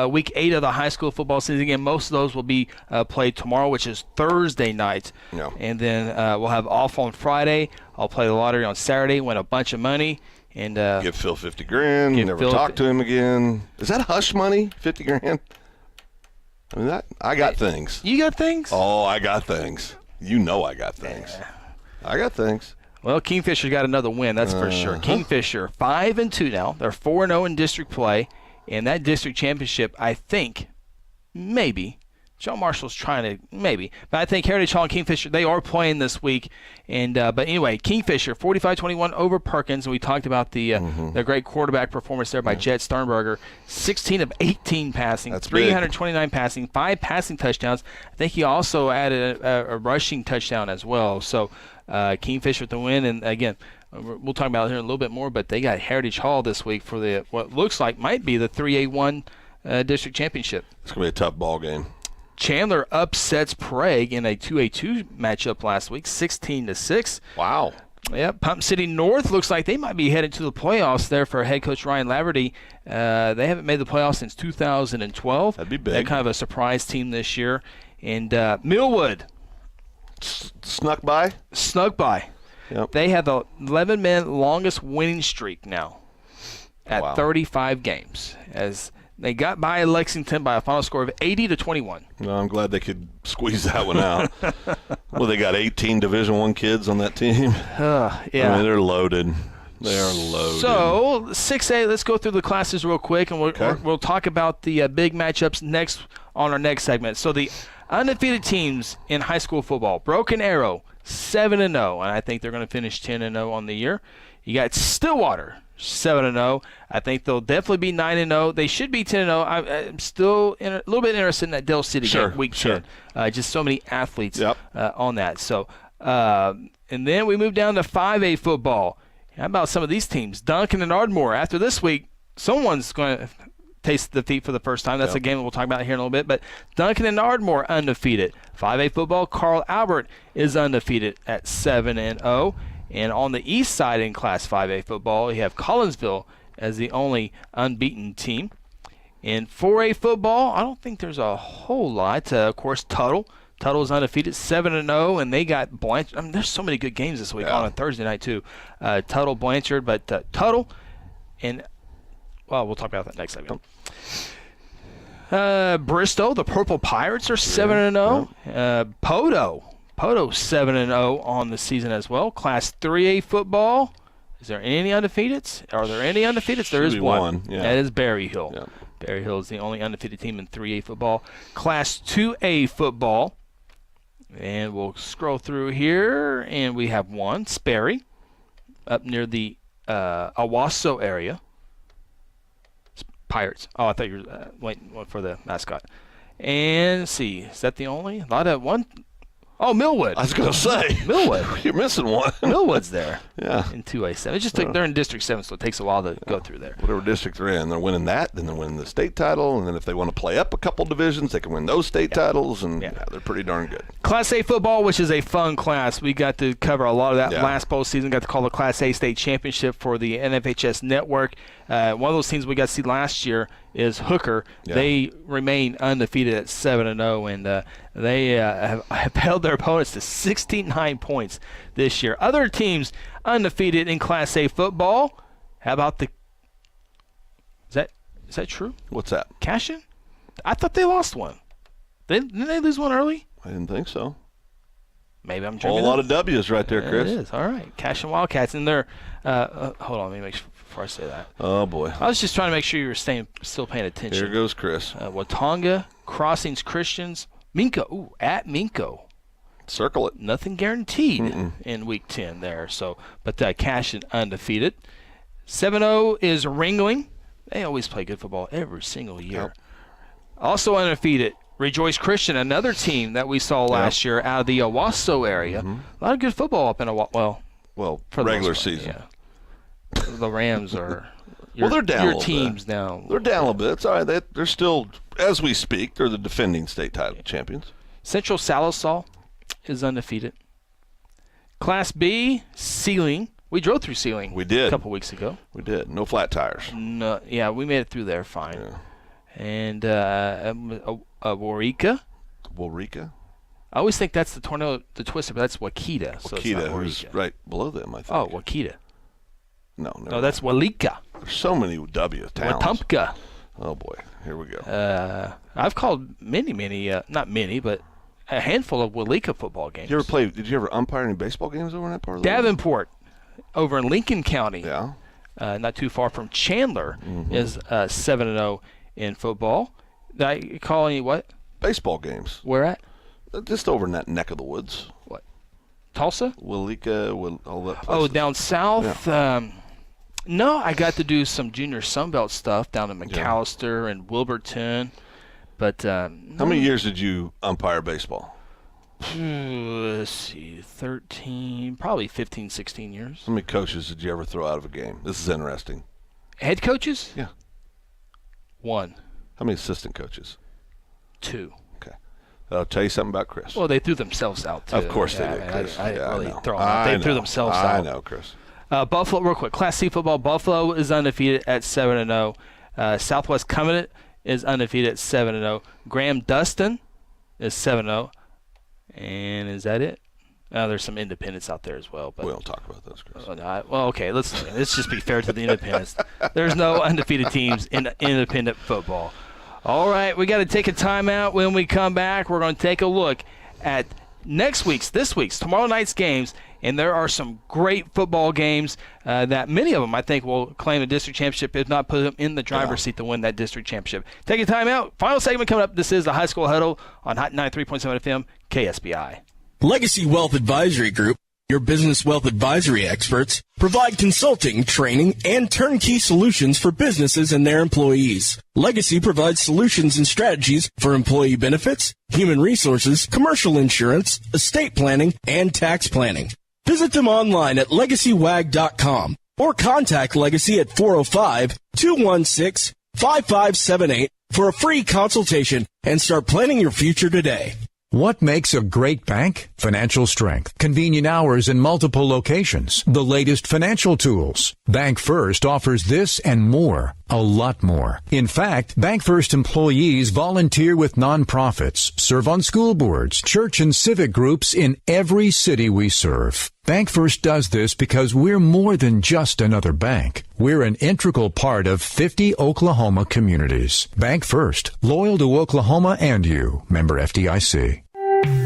week 8 of the high school football season. Again, most of those will be played tomorrow, which is Thursday night. Yeah. And then we'll have off on Friday. I'll play the lottery on Saturday, win a bunch of money, and give Phil $50,000. Never talk to him again. Is that hush money? $50,000? I mean, I got things. You got things? Oh, I got things. You know I got things. Yeah. I got things. Well, Kingfisher got another win, that's for sure. Kingfisher 5-2 now. They're 4-0 in district play, and that district championship, I think, maybe. John Marshall's trying to, maybe. But I think Heritage Hall and Kingfisher, they are playing this week. And but anyway, Kingfisher 45-21 over Perkins. And we talked about the great quarterback performance there by Jet Sternberger. 16 of 18 passing, That's 329 passing, 5 passing touchdowns. I think he also added a rushing touchdown as well. So Kingfisher with the win. And again, we'll talk about it here in a little bit more, but they got Heritage Hall this week for the what looks like might be the 3A1 district championship. It's going to be a tough ball game. Chandler upsets Prague in a 2A2 matchup last week, 16-6. Wow. Yep. Pump City North looks like they might be headed to the playoffs there for head coach Ryan Laverty. They haven't made the playoffs since 2012. That'd be big. They're kind of a surprise team this year. And Millwood. Snuck by? Snuck by. Yep. They have the 11-man longest winning streak now at 35 games, as they got by Lexington by a final score of 80-21. Well, I'm glad they could squeeze that one out. Well, they got 18 Division I kids on that team. Yeah. I mean, they're loaded. They are loaded. So 6A, let's go through the classes real quick, and we'll talk about the big matchups next on our next segment. So the undefeated teams in high school football: Broken Arrow 7-0, and I think they're going to finish 10-0 on the year. You got Stillwater 7-0. I think they'll definitely be 9-0. They should be 10-0. I'm still a little bit interested in that Dell City game, week 10. Just so many athletes on that. So, and then we move down to 5A football. How about some of these teams? Duncan and Ardmore. After this week, someone's going to taste defeat for the first time. That's a game we'll talk about here in a little bit. But Duncan and Ardmore undefeated. 5A football, Carl Albert is undefeated at 7-0. And on the east side in Class 5A football, you have Collinsville as the only unbeaten team. In 4A football, I don't think there's a whole lot. Of course, Tuttle. Tuttle is undefeated, 7-0, and they got Blanchard. I mean, there's so many good games this week on a Thursday night, too. Tuttle, Blanchard, but Tuttle, and, well, we'll talk about that next segment. Bristow, the Purple Pirates are 7-0. Podo 7-0 on the season as well. Class 3A football. Is there any undefeateds? Are there any undefeateds? There is one. That is Berry Hill. Yeah. Berry Hill is the only undefeated team in 3A football. Class 2A football. And we'll scroll through here, and we have one, Sperry, up near the Owasso area. Pirates. Oh, I thought you were waiting for the mascot. And let's see, is that the only? A lot of one. Oh, Millwood. I was going to say. Millwood. You're missing one. Millwood's there. Yeah. In 2A7. It just they're in District 7, so it takes a while to go through there. Whatever district they're in, they're winning that, then they're winning the state title, and then if they want to play up a couple divisions, they can win those state titles, and they're pretty darn good. Class A football, which is a fun class. We got to cover a lot of that last postseason. Got to call the Class A state championship for the NFHS network. One of those teams we got to see last year is Hooker. Yeah. They remain undefeated at 7-0, and they have held their opponents to 69 points this year. Other teams undefeated in Class A football. How about the? Is that true? What's that? Cashin? I thought they lost one. Didn't they lose one early? I didn't think so. Maybe I'm dreaming. A whole lot of W's right there, Chris. It is. All right. Cashin Wildcats, and they're hold on, let me make sure before I say that. Oh boy. I was just trying to make sure you were still paying attention. Here goes Chris. Watonga, Crossings Christians, Minko. Ooh, at Minko. Circle it. Nothing guaranteed in Week 10 there. So, but Cashin undefeated. 7-0 is Ringling. They always play good football every single year. Yep. Also undefeated, Rejoice Christian, another team that we saw last year out of the Owasso area. A lot of good football up in Owasso. Well, for regular season. Yeah. The Rams are they're down your a little teams bit. now. They're down a little bit. It's all right. They're still, as we speak, they're the defending state title champions. Central Salisaw is undefeated. Class B, ceiling. We drove through ceiling. We did. A couple weeks ago. We did. No flat tires. No, yeah, we made it through there fine. Yeah. And Waurika. Waurika? I always think that's the Tornado, the Twister, but that's Wakita. So Wakita, who's right below them, I think. Oh, Wakita. No, that's Walika. There's so many W towns. Wetumpka. Oh, boy. Here we go. I've called many, not many, but a handful of Walika football games. Did you ever umpire any baseball games over in that part of the world? Davenport, over in Lincoln County. Yeah. Not too far from Chandler, is 7-0 in football. Did I call any what? Baseball games. Where at? Just over in that neck of the woods. What? Tulsa? Walika, all that places. Oh, down south? Yeah. No, I got to do some junior Sunbelt stuff down in McAllister and Wilburton. But how many years did you umpire baseball? Let's see, 13, probably 15, 16 years. How many coaches did you ever throw out of a game? This is interesting. Head coaches? Yeah. 1. How many assistant coaches? 2. Okay. I'll tell you something about Chris. Well, they threw themselves out, too. Of course they did, Chris. I didn't really know. throw them out. They threw themselves out. I know, Chris. Buffalo, real quick. Class C football, Buffalo is undefeated at 7-0. Southwest Covenant is undefeated at 7-0. Graham Dustin is 7-0. And is that it? There's some independents out there as well. But we don't talk about those, Chris. Well, okay. Let's just be fair to the independents. There's no undefeated teams in independent football. All right, we got to take a timeout. When we come back, we're going to take a look at this week's, tomorrow night's games, and there are some great football games that many of them, I think, will claim a district championship, if not put them in the driver's seat to win that district championship. Take a timeout. Final segment coming up. This is the High School Huddle on Hot 93.7 FM, KSBI. Legacy Wealth Advisory Group, your business wealth advisory experts, provide consulting, training, and turnkey solutions for businesses and their employees. Legacy provides solutions and strategies for employee benefits, human resources, commercial insurance, estate planning, and tax planning. Visit them online at legacywag.com or contact Legacy at 405-216-5578 for a free consultation and start planning your future today. What makes a great bank? Financial strength, convenient hours in multiple locations, the latest financial tools. Bank First offers this and more, a lot more. In fact, Bank First employees volunteer with nonprofits, serve on school boards, church and civic groups in every city we serve. Bank First does this because we're more than just another bank. We're an integral part of 50 Oklahoma communities. Bank First, loyal to Oklahoma and you. Member FDIC.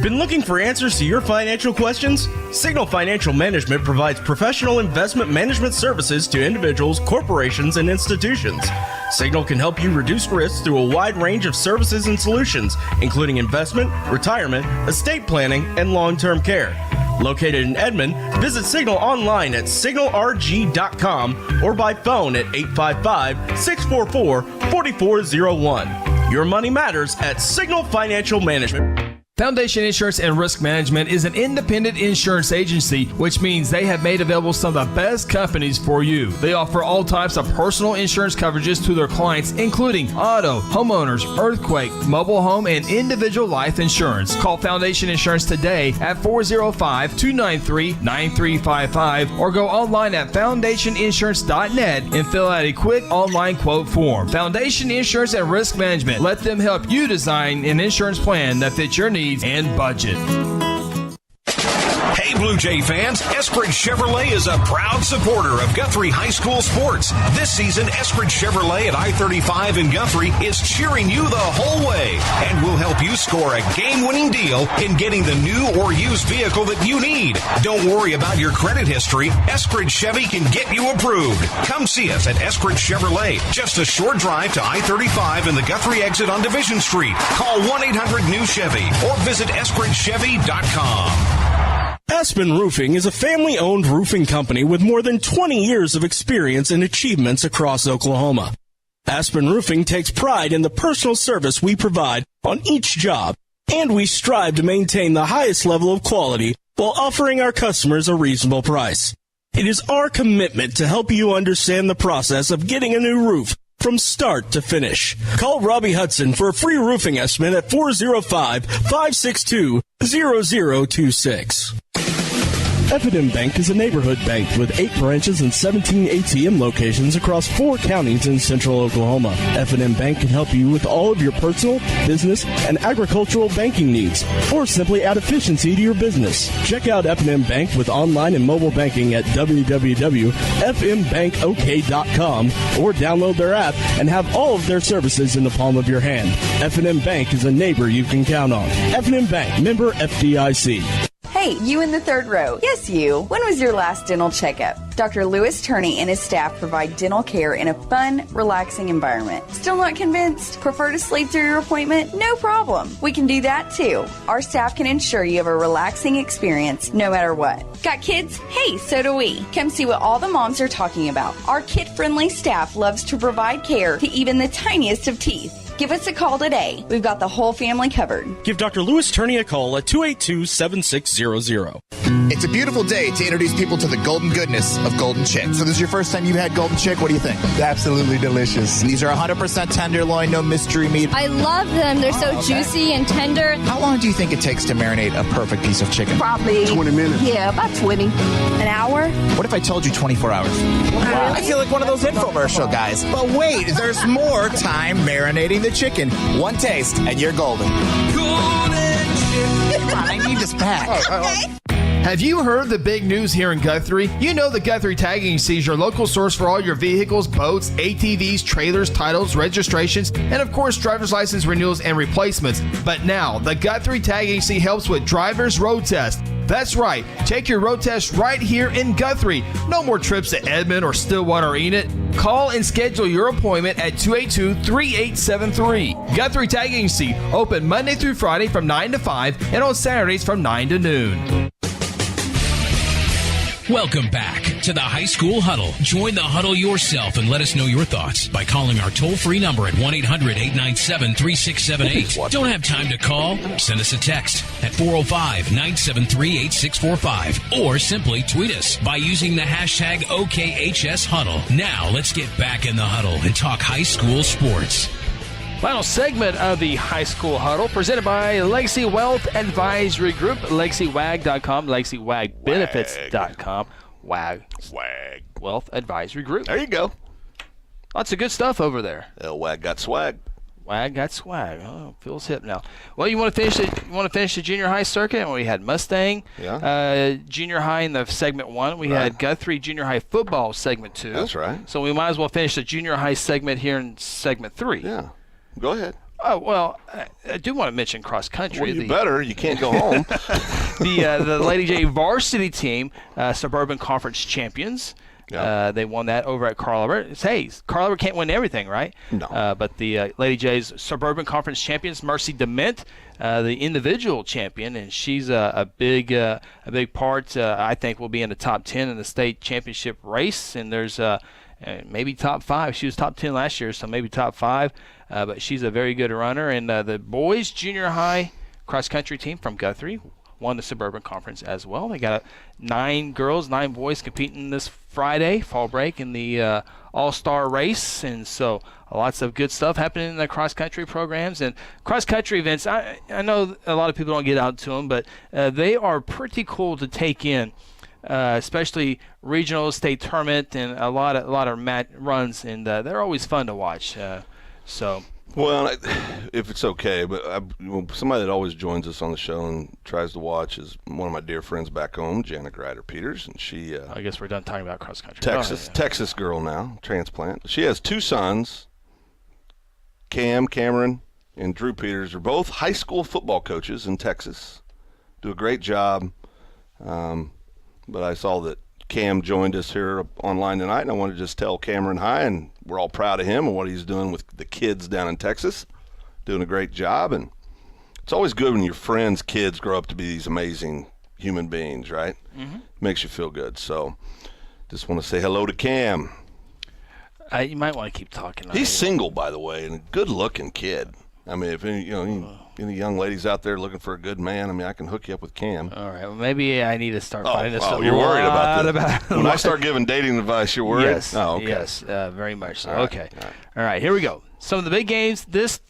Been looking for answers to your financial questions? Signal Financial Management provides professional investment management services to individuals, corporations, and institutions. Signal can help you reduce risks through a wide range of services and solutions, including investment, retirement, estate planning, and long-term care. Located in Edmond, visit Signal online at signalrg.com or by phone at 855-644-4401. Your money matters at Signal Financial Management. Foundation Insurance and Risk Management is an independent insurance agency, which means they have made available some of the best companies for you. They offer all types of personal insurance coverages to their clients, including auto, homeowners, earthquake, mobile home, and individual life insurance. Call Foundation Insurance today at 405-293-9355 or go online at foundationinsurance.net and fill out a quick online quote form. Foundation Insurance and Risk Management. Let them help you design an insurance plan that fits your needs and budget. Hey, Blue Jay fans, Eskridge Chevrolet is a proud supporter of Guthrie High School sports. This season, Eskridge Chevrolet at I-35 in Guthrie is cheering you the whole way and will help you score a game-winning deal in getting the new or used vehicle that you need. Don't worry about your credit history. Eskridge Chevy can get you approved. Come see us at Eskridge Chevrolet, just a short drive to I-35 and the Guthrie exit on Division Street. Call 1-800-NEW-CHEVY or visit EskridgeChevy.com. Aspen Roofing is a family-owned roofing company with more than 20 years of experience and achievements across Oklahoma. Aspen Roofing takes pride in the personal service we provide on each job, and we strive to maintain the highest level of quality while offering our customers a reasonable price. It is our commitment to help you understand the process of getting a new roof from start to finish. Call Robbie Hudson for a free roofing estimate at 405-562-0026. F&M Bank is a neighborhood bank with 8 branches and 17 ATM locations across 4 counties in central Oklahoma. F&M Bank can help you with all of your personal, business, and agricultural banking needs, or simply add efficiency to your business. Check out F&M Bank with online and mobile banking at www.fmbankok.com or download their app and have all of their services in the palm of your hand. F&M Bank is a neighbor you can count on. F&M Bank, member FDIC. Hey, you in the third row. Yes, you. When was your last dental checkup? Dr. Lewis Turney and his staff provide dental care in a fun, relaxing environment. Still not convinced? Prefer to sleep through your appointment? No problem. We can do that too. Our staff can ensure you have a relaxing experience no matter what. Got kids? Hey, so do we. Come see what all the moms are talking about. Our kid-friendly staff loves to provide care to even the tiniest of teeth. Give us a call today. We've got the whole family covered. Give Dr. Lewis Turney a call at 282-7600. It's a beautiful day to introduce people to the golden goodness of Golden Chick. So this is your first time you've had Golden Chick. What do you think? Absolutely delicious. These are 100% tenderloin, no mystery meat. I love them. They're so juicy and tender. How long do you think it takes to marinate a perfect piece of chicken? Probably 20 minutes. Yeah, about 20. An hour? What if I told you 24 hours? Wow. I feel like one of those infomercial guys. But wait, there's more time marinating the chicken. One taste, and you're golden. Golden Chick. Come on, I need this back. Have you heard the big news here in Guthrie? You know that Guthrie Tag Agency is your local source for all your vehicles, boats, ATVs, trailers, titles, registrations, and of course driver's license renewals and replacements. But now, the Guthrie Tag Agency helps with driver's road test. That's right, take your road test right here in Guthrie. No more trips to Edmond or Stillwater or Enid. Call and schedule your appointment at 282-3873. Guthrie Tag Agency, open Monday through Friday from 9 to 5 and on Saturdays from 9 to noon. Welcome back to the High School Huddle. Join the huddle yourself and let us know your thoughts by calling our toll-free number at 1-800-897-3678. Don't have time to call? Send us a text at 405-973-8645 or simply tweet us by using the hashtag OKHSHuddle. Now let's get back in the huddle and talk high school sports. Final segment of the High School Huddle presented by Legacy Wealth Advisory Group, LegacyWag.com, LegacyWagBenefits.com, WAG Wealth Advisory Group. There you go. Lots of good stuff over there. WAG got swag. WAG got swag. Oh, feels hip now. Well, you want to finish it? You want to finish the junior high circuit? We had Mustang, junior high in the segment 1. We had Guthrie junior high football segment 2. That's right. So we might as well finish the junior high segment here in segment 3. Yeah. Go ahead. Oh, well, I do want to mention cross country. Well, you better. You can't go home. The Lady J varsity team, Suburban Conference champions. Yep. They won that over at Carl Albert. Hey, Carl Albert can't win everything, right? No. But the Lady J's Suburban Conference champions, Mercy Dement, the individual champion, and she's a big part. I think will be in the top 10 in the state championship race. And there's maybe top 5. She was top 10 last year, so maybe top 5. But she's a very good runner. And the boys junior high cross country team from Guthrie won the Suburban Conference as well. They got 9 girls, 9 boys competing this Friday, fall break, in the all-star race. And so lots of good stuff happening in the cross-country programs. And cross-country events, I know a lot of people don't get out to them, but they are pretty cool to take in, especially regional, state tournament, and a lot of mat runs. And they're always fun to watch. Well, if it's okay, but somebody that always joins us on the show and tries to watch is one of my dear friends back home, Janet Grider-Peters, and she. I guess we're done talking about cross country. Texas girl now, transplant. She has 2 sons. Cameron, and Drew Peters are both high school football coaches in Texas. Do a great job. But I saw that Cam joined us here online tonight, and I want to just tell Cameron hi, and we're all proud of him and what he's doing with the kids down in Texas. Doing a great job, and it's always good when your friends' kids grow up to be these amazing human beings, right? Mm-hmm. Makes you feel good. So just want to say hello to Cam. You might want to keep talking. He's single, by the way, and a good-looking kid. I mean, if any young ladies out there looking for a good man, I mean, I can hook you up with Cam. All right. Well, maybe I need to start finding this. Oh, you're worried about that. When I start giving dating advice, you're worried? Yes. Oh, okay. Yes, very much so. All right. Okay. All right. Here we go. Some of the big games this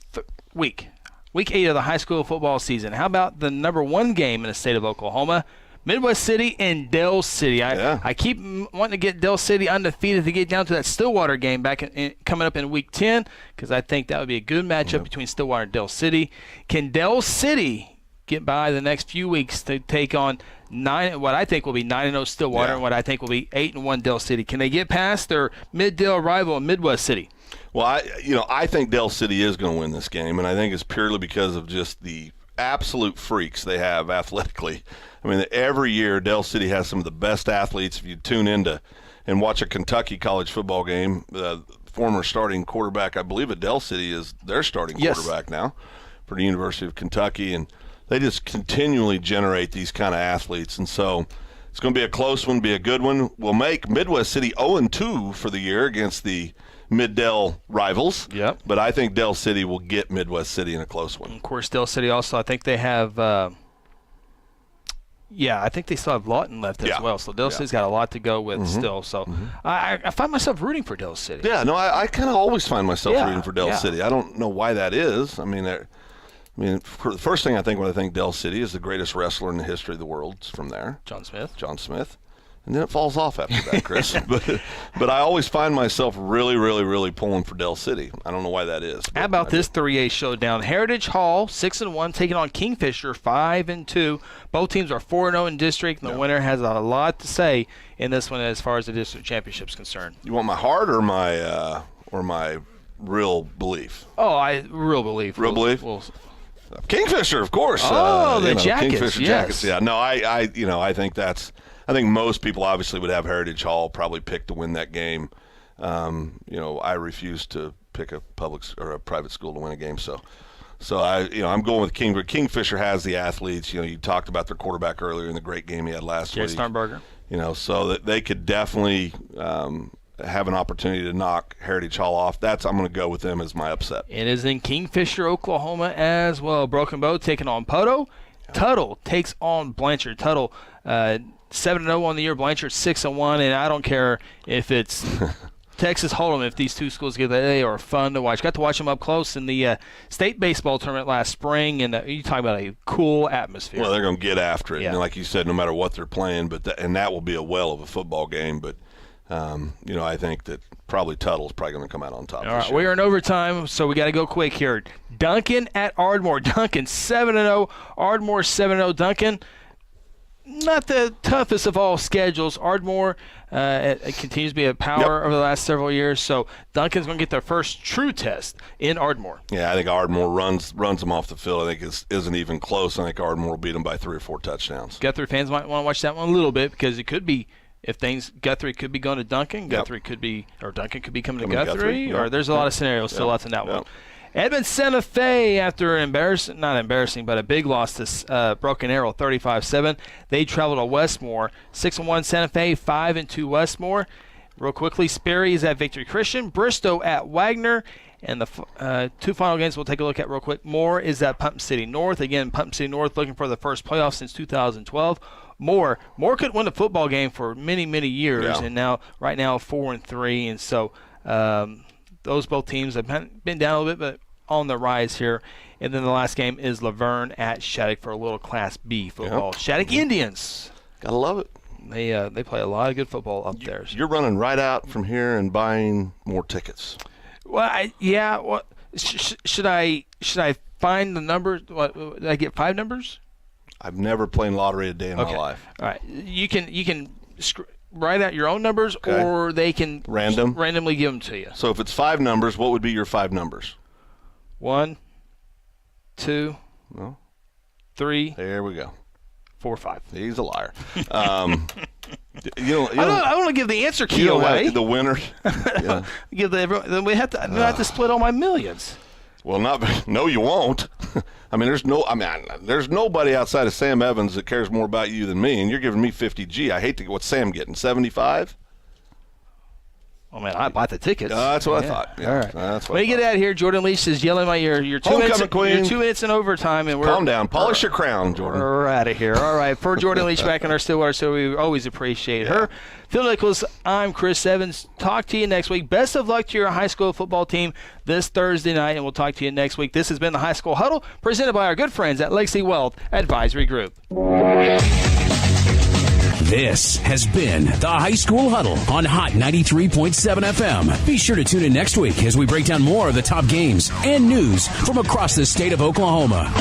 week. Week 8 of the high school football season. How about the number 1 game in the state of Oklahoma? Midwest City and Dell City. I keep wanting to get Dell City undefeated to get down to that Stillwater game coming up in Week 10 because I think that would be a good matchup between Stillwater and Dell City. Can Dell City get by the next few weeks to take on what I think will be 9-0 Stillwater and what I think will be 8-1 Dell City? Can they get past their Mid-Dell rival Midwest City? Well, I think Dell City is going to win this game, and I think it's purely because of just the absolute freaks they have athletically. I mean, every year Dell City has some of the best athletes. If you tune in and watch a Kentucky college football game, the former starting quarterback, I believe at Dell City, is their starting quarterback now for the University of Kentucky, and they just continually generate these kind of athletes. And so it's going to be a close one, be a good one. We'll make Midwest City 0-2 for the year against the Mid-Dell rivals. Yep. But I think Dell City will get Midwest City in a close one. Of course, Dell City also, I think they have I think they still have Lawton left as well. So Dell City's got a lot to go with still. So I find myself rooting for Dell City. Yeah, no, I kind of always find myself rooting for Dell City. I don't know why that is. I mean, for the first thing I think when I think Dell City is the greatest wrestler in the history of the world. It's from there. John Smith. And then it falls off after that, Chris. but I always find myself really, really, really pulling for Dell City. I don't know why that is. How about this 3A showdown? Heritage Hall, 6-1, taking on Kingfisher, 5-2. Both teams are 4-0 in district, and the winner has a lot to say in this one as far as the district championship is concerned. You want my heart or my real belief? Real belief. Real belief? Kingfisher, of course. The Jackets. Kingfisher Jackets. Yeah. No, I think that's. I think most people obviously would have Heritage Hall probably pick to win that game. I refuse to pick a public or a private school to win a game. So I'm going with Kingfisher. Kingfisher has the athletes. You talked about their quarterback earlier in the great game he had last week. Starnberger. So that they could definitely have an opportunity to knock Heritage Hall off. I'm going to go with them as my upset. It is in Kingfisher, Oklahoma as well. Broken Bow taking on Poto. Tuttle takes on Blanchard. Tuttle 7-0 on the year. Blanchard 6-1, and I don't care if it's Texas Hold'em. If these two schools get that, they are fun to watch. Got to watch them up close in the state baseball tournament last spring, and you talk about a cool atmosphere. Well, they're going to get after it, and like you said, no matter what they're playing. And that will be a well of a football game. But I think that probably Tuttle's probably going to come out on top. All right, we are in overtime, so we got to go quick here. Duncan at Ardmore. Duncan 7-0. Ardmore 7-0. Duncan, not the toughest of all schedules. Ardmore it continues to be a power over the last several years, so Duncan's going to get their first true test in Ardmore. Yeah, I think Ardmore runs them off the field. I think it isn't even close. I think Ardmore will beat them by 3 or 4 touchdowns. Guthrie fans might want to watch that one a little bit because it could be. Guthrie could be going to Duncan. Duncan could be coming to Guthrie. Or there's a lot of scenarios still left in that one. Edmond Santa Fe, after a big loss to Broken Arrow, 35-7. They travel to Westmore. 6-1 Santa Fe, 5-2 Westmore. Real quickly, Sperry is at Victory Christian. Bristow at Wagner. And the 2 final games we'll take a look at real quick. Moore is at Pump City North. Again, Pump City North looking for the first playoff since 2012. Moore could win a football game for many, many years, and right now 4-3, and so those both teams have been down a little bit, but on the rise here. And then the last game is Laverne at Shattuck for a little Class B football. Shattuck Indians, gotta love it. They play a lot of good football up there. You're running right out from here and buying more tickets. Well, should I find the numbers? Did I get 5 numbers? I've never played lottery a day in my life. All right, you can write out your own numbers, or they can randomly give them to you. So if it's 5 numbers, what would be your 5 numbers? 1, 2, 3. There we go. 4, 5. He's a liar. I want to give the answer key away. The winner. Then we have to split all my millions. Well, no, you won't. There's nobody outside of Sam Evans that cares more about you than me, and you're giving me 50G. I hate to. What's Sam getting? 75? Oh man, I bought the tickets. That's what I thought. Yeah. All right. That's what when you get out of here, Jordan Leach is yelling my ear. You're 2 minutes. You're 2 minutes in overtime, and calm down. Polish your crown, Jordan. We're out of here. All right. For Jordan Leach back in our Stillwater, so we always appreciate her. Phil Nichols, I'm Chris Evans. Talk to you next week. Best of luck to your high school football team this Thursday night, and we'll talk to you next week. This has been the High School Huddle, presented by our good friends at Legacy Wealth Advisory Group. This has been the High School Huddle on Hot 93.7 FM. Be sure to tune in next week as we break down more of the top games and news from across the state of Oklahoma.